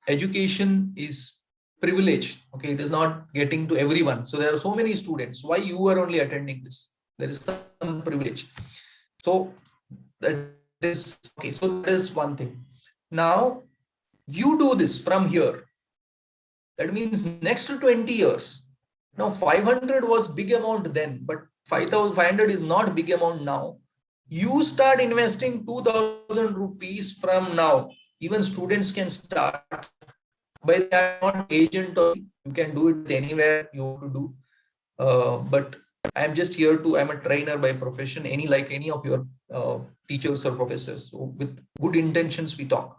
education is privileged. Okay, it is not getting to everyone. So there are so many students. Why you are only attending this? There is some privilege. So that is okay. So that is one thing. Now you do this from here. That means next to 20 years. Now 500 was big amount then, but 5,500 is not big amount now. You start investing 2,000 rupees from now. Even students can start. By that, not agent, or you can do it anywhere you want to do. But I'm just here to, I'm a trainer by profession, like any of your teachers or professors. So with good intentions, we talk.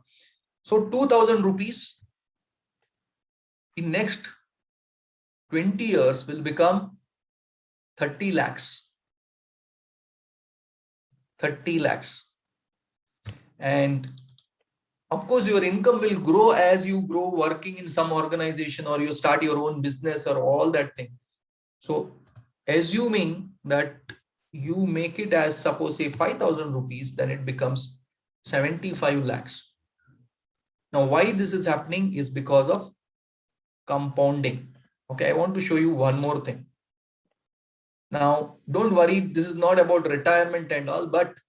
So 2,000 rupees in next 20 years will become 30 lakhs. 30 lakhs. And of course, your income will grow as you grow working in some organization, or you start your own business, or all that thing. So assuming that you make it as, suppose, say 5,000 rupees, then it becomes 75 lakhs. Now, why this is happening is because of compounding. Okay, I want to show you one more thing. Now, don't worry, this is not about retirement and all, but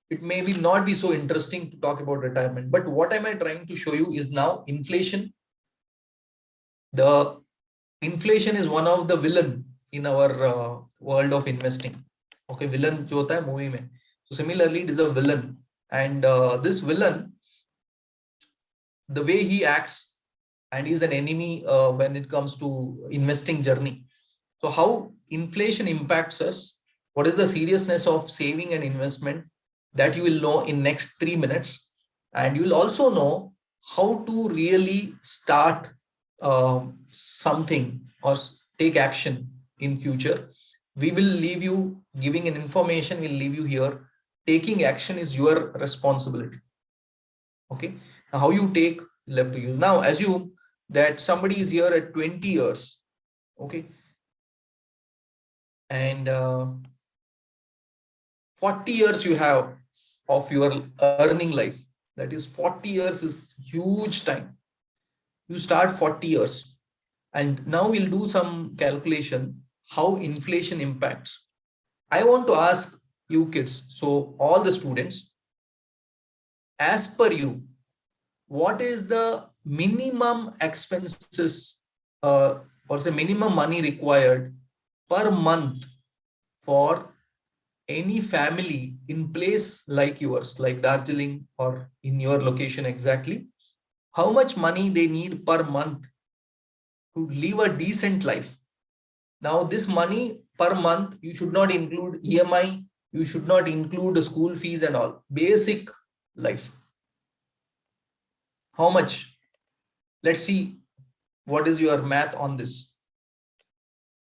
it may not be so interesting to talk about retirement. But what am I trying to show you is now inflation. The inflation is one of the villain in our world of investing. Okay, villain jo hota hai movie mein. So similarly, it is a villain, and this villain, the way he acts, and he's an enemy when it comes to investing journey. So how inflation impacts us? What is the seriousness of saving and investment? that you will know in next 3 minutes. And you will also know how to really start something or take action in future. We will leave you giving an information, we'll leave you here. Taking action is your responsibility. Okay. Now, how you take left to you. Now, assume that somebody is here at 20 years. Okay. And 40 years you have of your earning life. That is 40 years is huge time. You start 40 years. And now we'll do some calculation how inflation impacts. I want to ask you kids, so all the students, as per you, what is the minimum expenses or the minimum money required per month for any family in place like yours, like Darjeeling or in your location exactly? How much money they need per month to live a decent life? Now, this money per month, you should not include EMI, you should not include the school fees and all. Basic life. How much? Let's see what is your math on this.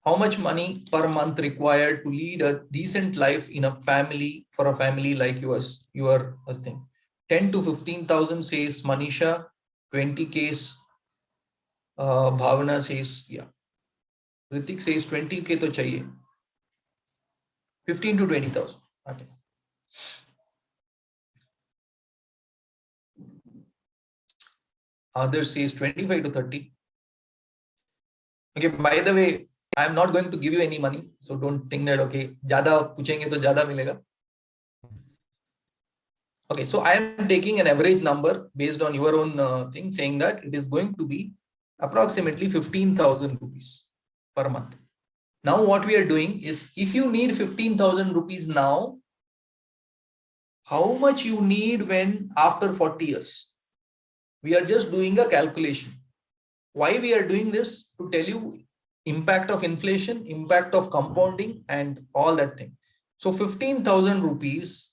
How much money per month required to lead a decent life in a family, for a family like yours, your thing? 10 to 15,000 says Manisha, 20K Bhavana says, yeah. Ritik says 20K to chahiye. 15 to 20,000. Okay. Others says 25 to 30. Okay, by the way, I'm not going to give you any money. So don't think that, okay, ज़्यादा पूछेंगे तो ज़्यादा मिलेगा. Okay, so I am taking an average number based on your own thing, saying that it is going to be approximately 15,000 rupees per month. Now what we are doing is, if you need 15,000 rupees now, how much you need when after 40 years? We are just doing a calculation. Why we are doing this? To tell you impact of inflation, impact of compounding and all that thing. So 15,000 rupees,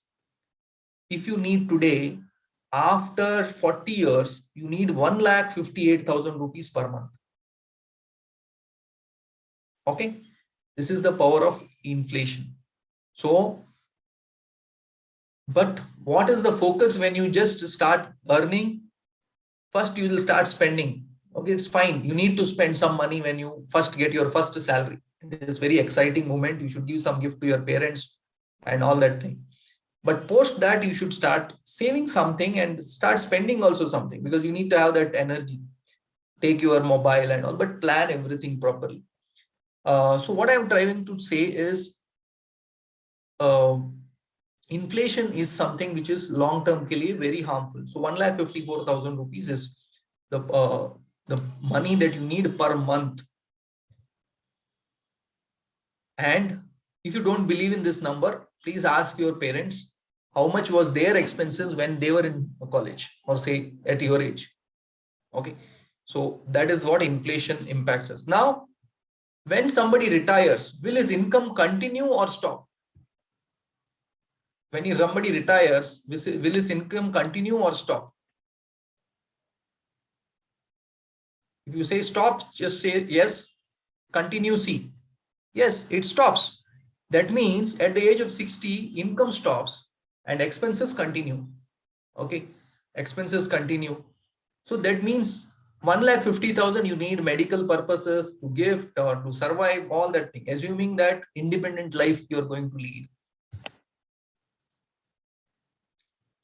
if you need today, after 40 years, you need 1,58,000 rupees per month. Okay. This is the power of inflation. So, but what is the focus when you just start earning? First, you will start spending. Okay, it's fine. You need to spend some money when you first get your first salary. It is very exciting moment. You should give some gift to your parents and all that thing. But post that, you should start saving something and start spending also something, because you need to have that energy. Take your mobile and all, but plan everything properly. So what I'm trying to say is, inflation is something which is long term ke liye very harmful. So 1,54,000 rupees is the money that you need per month. And if you don't believe in this number, please ask your parents how much was their expenses when they were in college, or say at your age. Okay, so that is what inflation impacts us. Now, when somebody retires, will his income continue or stop? When somebody retires, will his income continue or stop? If you say stop, just say yes, continue C. Yes, it stops. That means at the age of 60, income stops and expenses continue. Okay, expenses continue. So that means 1,50,000 you need medical purposes, to gift or to survive, all that thing, assuming that independent life you're going to lead.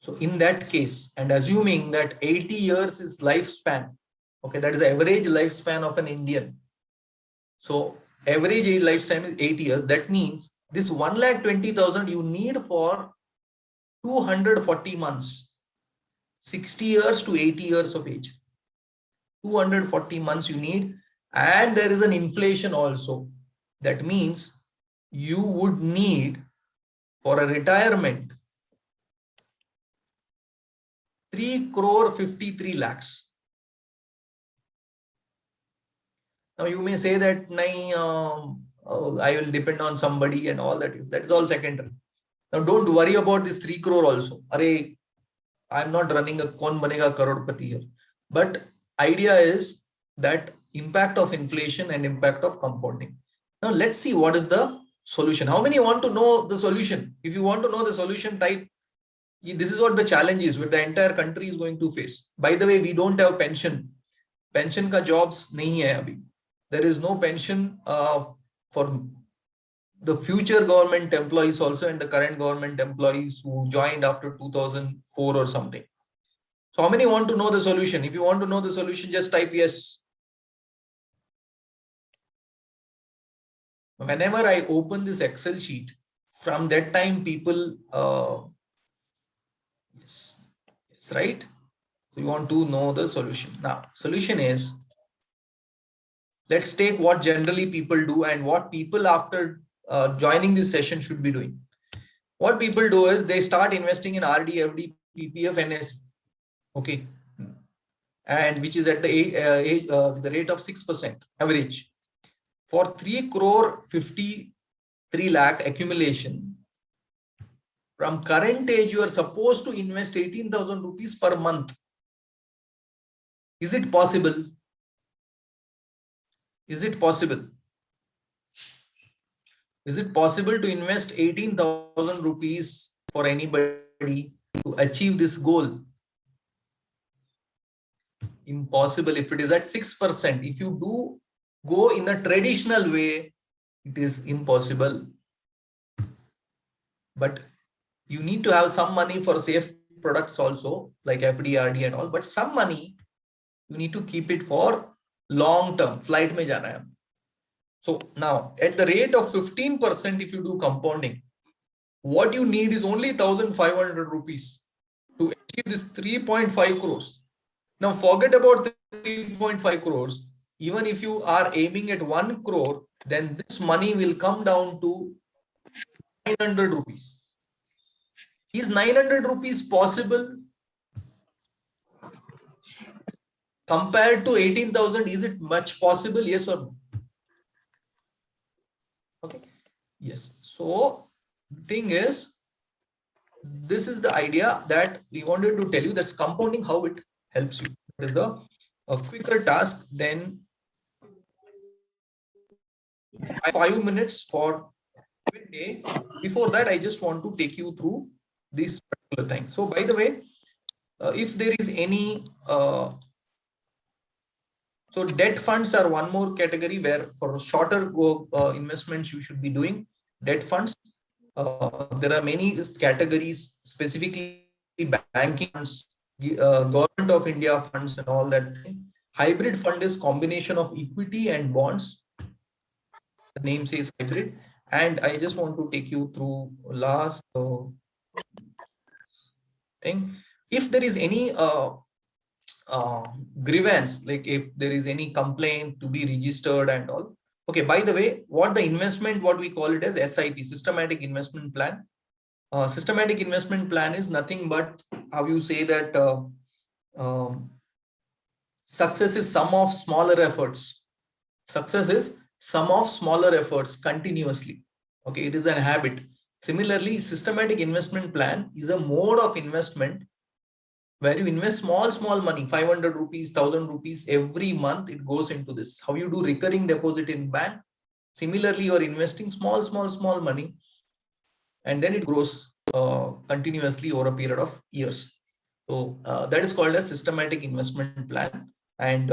So in that case, and assuming that 80 years is lifespan, okay, that is the average lifespan of an Indian. So average age lifespan is 80 years. That means this 1,20,000 you need for 240 months, 60 years to 80 years of age. 240 months you need, and there is an inflation also. That means you would need for a retirement 3 crore 53 lakhs. Now you may say that I will depend on somebody and all that is all secondary. Now don't worry about this 3 crore also. Array, I'm not running a Kaun Banega Crorepati here. But idea is that impact of inflation and impact of compounding. Now let's see what is the solution. How many want to know the solution? If you want to know the solution, type. This is what the challenge is, which the entire country is going to face. By the way, we don't have pension. Pension ka jobs nahi hai abhi. There is no pension for the future government employees also and the current government employees who joined after 2004 or something. So how many want to know the solution? If you want to know the solution, just type yes. Whenever I open this Excel sheet, from that time people, yes, right? So you want to know the solution. Now, solution is, let's take what generally people do and what people after joining this session should be doing. What people do is they start investing in RD, FD, PPF, NS. Okay. And which is at the rate of 6% average. For 3 crore 53 lakh accumulation, from current age, you are supposed to invest 18,000 rupees per month. Is it possible? Is it possible? Is it possible to invest 18,000 rupees for anybody to achieve this goal? Impossible. If it is at 6%, if you do go in a traditional way, it is impossible. But you need to have some money for safe products also, like FD, RD and all, but some money you need to keep it for long term. Flight mein jana hai. So now at the rate of 15%, if you do compounding, what you need is only 1,500 rupees to achieve this 3.5 crores. Now forget about 3.5 crores. Even if you are aiming at 1 crore, then this money will come down to 900 rupees. Is 900 rupees possible? Compared to 18,000, is it much possible? Yes or no? Okay. Yes. So the thing is, this is the idea that we wanted to tell you. That's compounding, how it helps you. It is the a quicker task than 5 minutes for day. Before that, I just want to take you through this particular thing. So by the way, if there is any so debt funds are one more category where for shorter investments you should be doing debt funds. There are many categories, specifically banking funds, government of India funds and all that. Hybrid fund is combination of equity and bonds. The name says hybrid. And I just want to take you through last thing. If there is any grievance, like if there is any complaint to be registered and all. Okay, by the way, what the investment, what we call it as SIP, systematic investment plan. Systematic investment plan is nothing but how you say that success is sum of smaller efforts. Success is sum of smaller efforts continuously. Okay, it is a habit. Similarly, systematic investment plan is a mode of investment where you invest small money, 500 rupees, 1,000 rupees every month. It goes into this. How you do recurring deposit in bank. Similarly, you are investing small money, and then it grows continuously over a period of years. So that is called a systematic investment plan. And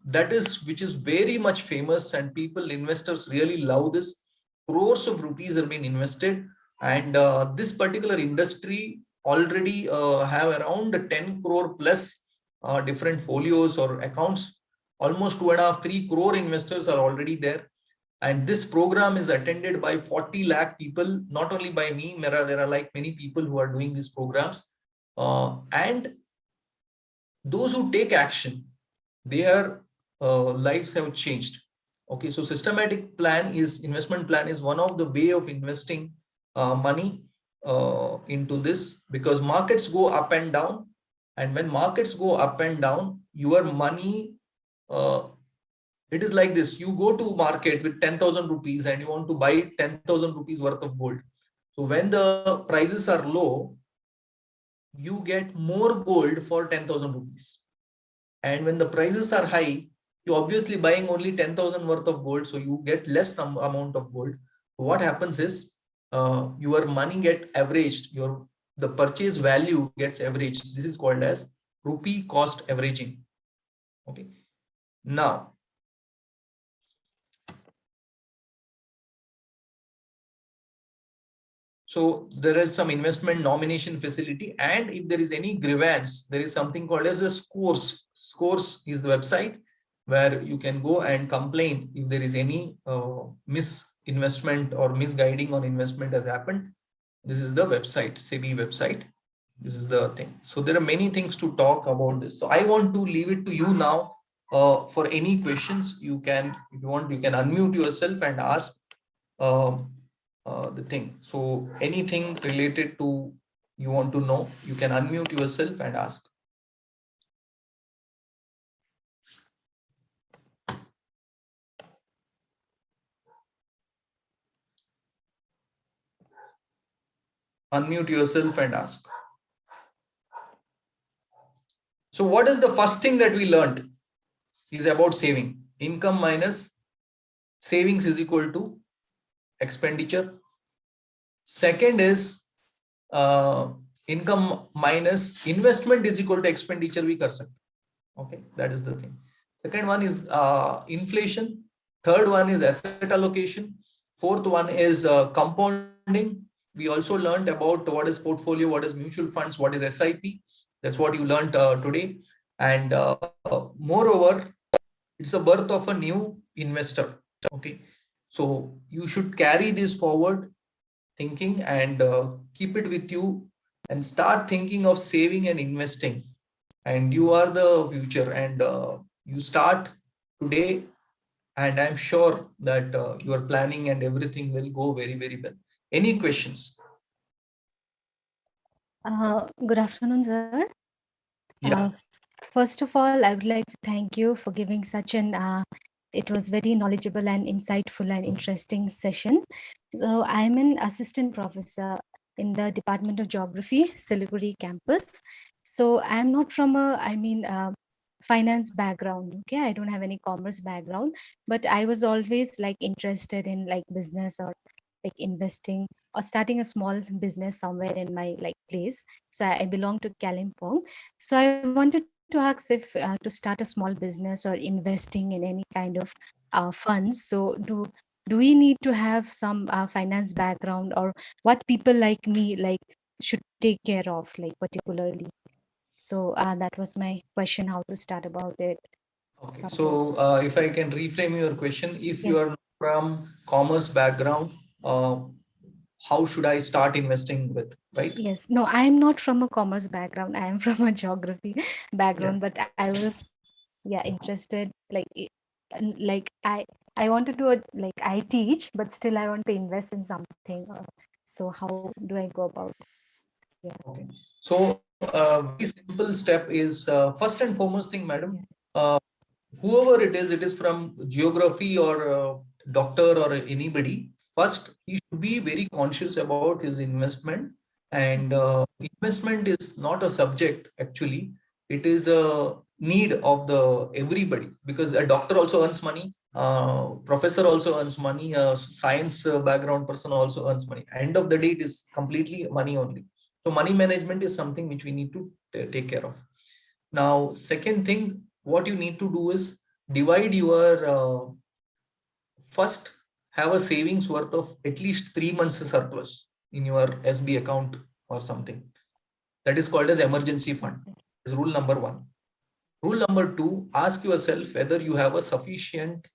that is which is very much famous, and people, investors really love this. Crores of rupees have been invested, and this particular industry already have around 10 crore plus different folios or accounts. Almost 2.5 3 crore investors are already there. And this program is attended by 40 lakh people, not only by me. There are like many people who are doing these programs. And those who take action, their lives have changed. Okay, so systematic plan is investment plan is one of the way of investing money into this, because markets go up and down, and when markets go up and down, your money, it is like this. You go to market with 10,000 rupees and you want to buy 10,000 rupees worth of gold. So when the prices are low, you get more gold for 10,000 rupees. And when the prices are high, you obviously buying only 10,000 worth of gold. So you get less amount of gold. What happens is your money get averaged. The purchase value gets averaged. This is called as rupee cost averaging. Okay. Now, so there is some investment nomination facility, and if there is any grievance, there is something called as a scores. Scores is the website where you can go and complain if there is any misinvestment or misguiding on investment has happened. This is the website, SEBI website. This is the thing. So there are many things to talk about this. So I want to leave it to you now. For any questions, you can, if you want, you can unmute yourself and ask the thing. So anything related to you want to know, you can unmute yourself and ask. Unmute yourself and ask. So what is the first thing that we learned is about saving. Income minus savings is equal to expenditure. Second is income minus investment is equal to expenditure we kar sakte. Okay, that is the thing. Second one is inflation. Third one is asset allocation. Fourth one is compounding. We also learned about what is portfolio, what is mutual funds, what is SIP. That's what you learned today. And moreover, it's a birth of a new investor. Okay, so you should carry this forward thinking and keep it with you and start thinking of saving and investing. And you are the future, and you start today, and I'm sure that your planning and everything will go very, very well. Any questions? Good afternoon, sir. Yeah. First of all, I would like to thank you for giving such an it was very knowledgeable and insightful and interesting session. So I'm an assistant professor in the Department of Geography, Siliguri campus. So I'm not from finance background. Okay, I don't have any commerce background, but I was always like interested in like business or like investing or starting a small business somewhere in my like place. So I belong to Kalimpong. So I wanted to ask if to start a small business or investing in any kind of funds. So do we need to have some finance background, or what people like me like should take care of like particularly? So that was my question, how to start about it. Okay. Something. So if I can reframe your question, if you Yes. are from commerce background, how should I start investing with, right? Yes. No, I am not from a commerce background. I am from a geography Yeah. background, but I was yeah interested like I want to do it like I teach, but still I want to invest in something. So how do I go about? Yeah. Okay. So very simple step is first and foremost thing, madam. Whoever it is from geography or doctor or anybody, first he should be very conscious about his investment. And investment is not a subject actually; it is a need of the everybody, because a doctor also earns money, professor also earns money, a science background person also earns money. End of the day, it is completely money only. So money management is something which we need to take care of. Now, second thing, what you need to do is divide your first have a savings worth of at least 3 months surplus in your SB account or something. That is called as emergency fund. Is rule number one. Rule number two, ask yourself whether you have a sufficient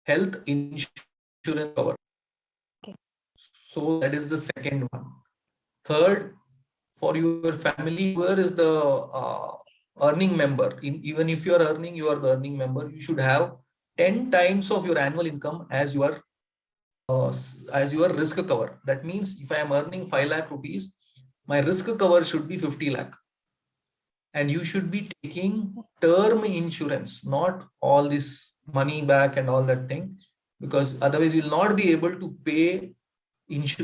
health insurance cover. Okay. So that is the second one. Third, for your family, where is the earning member? Even if you are earning, you are the earning member. You should have 10 times of your annual income as your risk cover. That means if I am earning 5 lakh rupees, my risk cover should be 50 lakh. And you should be taking term insurance, not all this money back and all that thing, because otherwise you will not be able to pay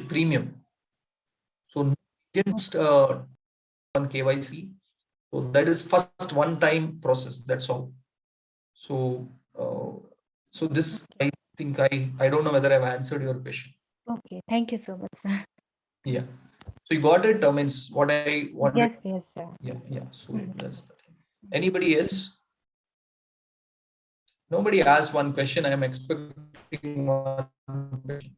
premium. didn't on KYC. So that is first one-time process. That's all. So so this, I think I don't know whether I've answered your question. Okay, thank you so much, sir. Yeah. So you got it. Means what I wanted. Yes, yes, sir. Yeah. So that's the thing. Anybody else? Nobody asked one question. I am expecting one question.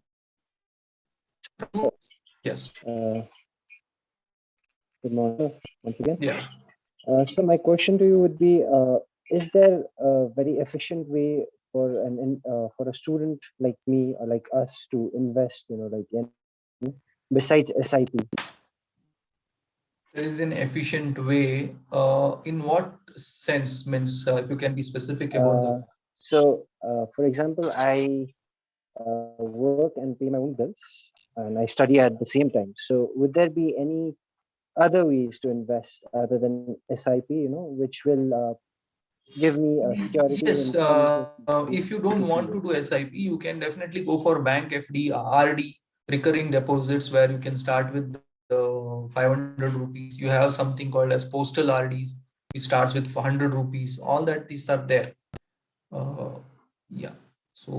Yes. Good morning once again. Yeah. So my question to you would be: is there a very efficient way for a student like me or like us to invest? Besides SIP. There is an efficient way. In what sense? Means if you can be specific about the. For example, I work and pay my own bills, and I study at the same time. So, would there be any other ways to invest other than SIP? Which will give me a security Yes, in terms of if you don't want to do SIP, you can definitely go for bank FD, RD, recurring deposits, where you can start with 500 rupees. You have something called as postal RDs. It starts with 100 rupees. All that these are there. Yeah. So,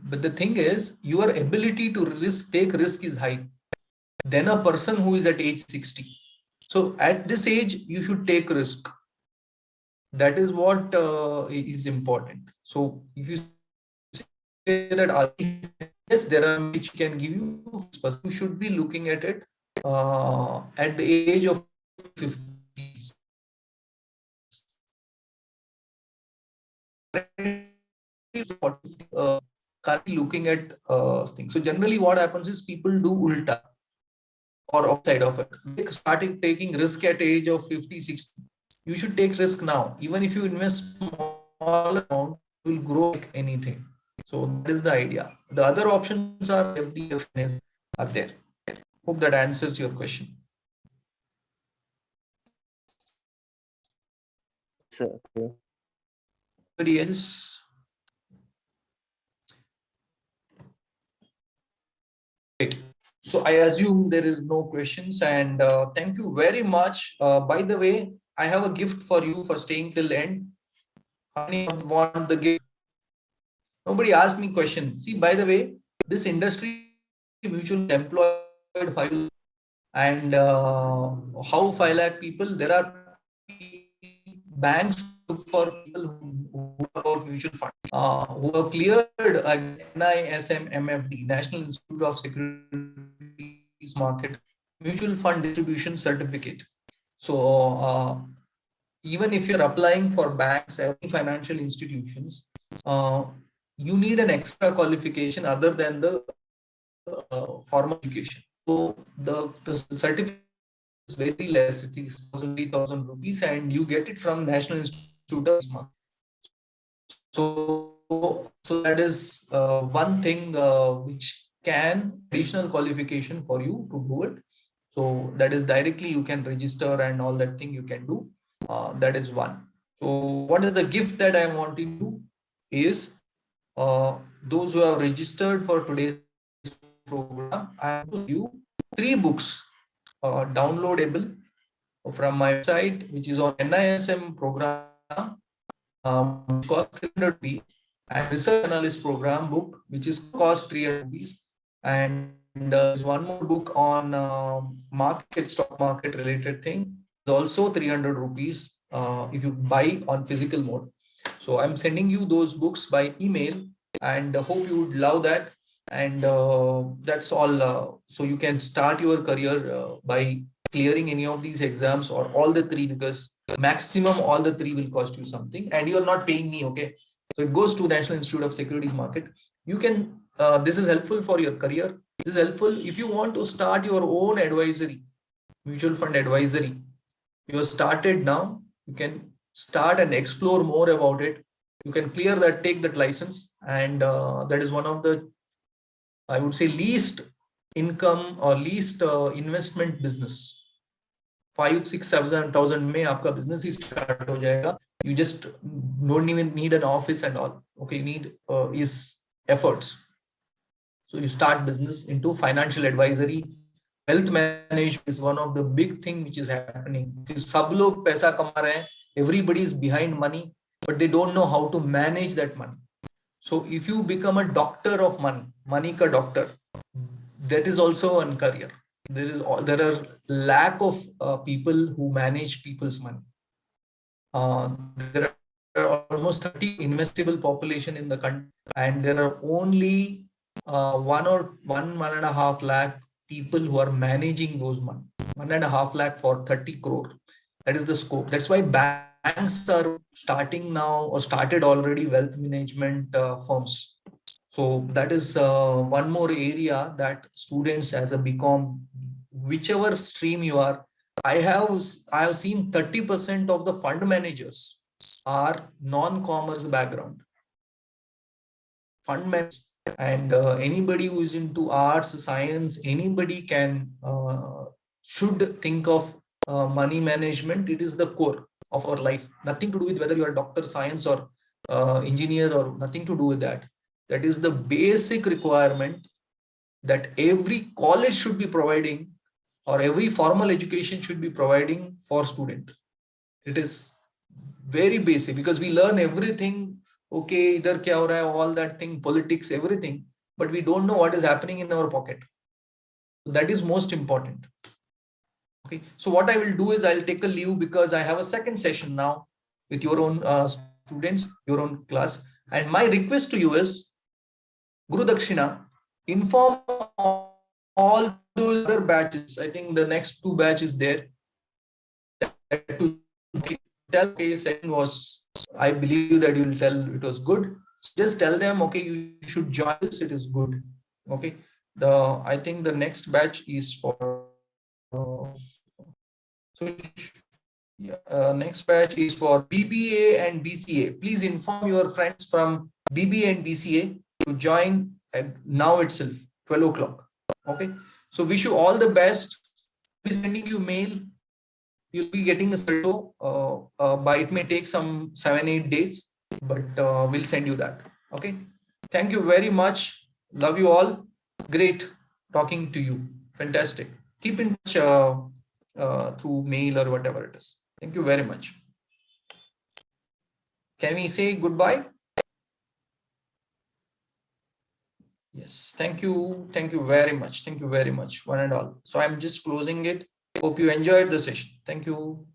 but the thing is, your ability to take risk is high than a person who is at age 60. So at this age, you should take risk. That is what is important. So if you say that yes, there are which can give you, you should be looking at it at the age of 50s. Currently looking at things. So generally what happens is people do ulta or outside of it. They starting taking risk at age of 50, 60. You should take risk now. Even if you invest small amount, it will grow like anything. So that is the idea. The other options are FD, FNS are there. Hope that answers your question. Sir, Anybody else? Great. So I assume there is no questions, and thank you very much. By the way, I have a gift for you for staying till end. How many want the gift? Nobody asked me question. See, by the way, this industry mutual employed 5 and how 5 lakh people, there are banks for people who about mutual fund, who have cleared NISM MFD, National Institute of Securities Market, mutual fund distribution certificate. So even if you're applying for banks, any financial institutions, you need an extra qualification other than the formal education. So the certificate is very less, it is 3,000 rupees, and you get it from National Institute of Market. So that is one thing which can additional qualification for you to do it. So that is directly you can register and all that thing you can do. That is one. So what is the gift that I am wanting to do is those who have registered for today's program, I will give you 3 books downloadable from my website, which is on NISM program, which costs 300 rupees, and research analyst program book, which is cost 300 rupees, and there's one more book on stock market related thing, is also 300 rupees if you buy on physical mode. So I'm sending you those books by email, and hope you would love that. And that's all. So you can start your career by clearing any of these exams or all the 3, because maximum all the 3 will cost you something, and you're not paying me. Okay, so it goes to National Institute of Securities Market. You can this is helpful for your career. This is helpful if you want to start your own advisory, mutual fund advisory. You have started now, you can start and explore more about it. You can clear that, take that license, and that is one of the, I would say, least income or least investment business. 5, 6, 7,000 में आपका business ही start हो जाएगा. You just don't even need an office and all. Okay, you need is efforts. So you start business into financial advisory, wealth management is one of the big thing which is happening. सब लोग पैसा कमा रहे हैं, everybody is behind money, but they don't know how to manage that money. So if you become a doctor of money, money ka doctor, that is also one career. There are lack of people who manage people's money. There are almost 30 investable population in the country, and there are only 1.5 lakh people who are managing those money. 1.5 lakh for 30 crore. That is the scope. That's why banks are starting now or started already wealth management firms. So that is one more area that students as a BCom, whichever stream you are, I have seen 30% of the fund managers are non-commerce background. Fund managers, and anybody who is into arts, science, anybody can should think of money management. It is the core of our life. Nothing to do with whether you are a doctor, science, or engineer, or nothing to do with that. That is the basic requirement that every college should be providing, or every formal education should be providing for student. It is very basic, because we learn everything. Okay, idhar kya ho raha hai, all that thing, politics, everything, but we don't know what is happening in our pocket. So that is most important. Okay, so what I will do is I'll take a leave, because I have a second session now with your own students, your own class. And my request to you is, Guru Dakshina, inform all those other batches. I think the next 2 batches there. Tell, okay, second was, I believe that you will tell it was good. Just tell them, okay, you should join this, it is good. Okay, I think the next batch is for next batch is for BBA and BCA. Please inform your friends from BBA and BCA to join now itself, 12 o'clock. Okay, so wish you all the best. We'll be sending you mail. You'll be getting a certo by, it may take some 7-8 days, but we'll send you that. Okay, thank you very much. Love you all. Great talking to you. Fantastic. Keep in touch through mail or whatever it is. Thank you very much. Can we say goodbye? Yes, thank you. Thank you very much. Thank you very much, one and all. So I'm just closing it. Hope you enjoyed the session. Thank you.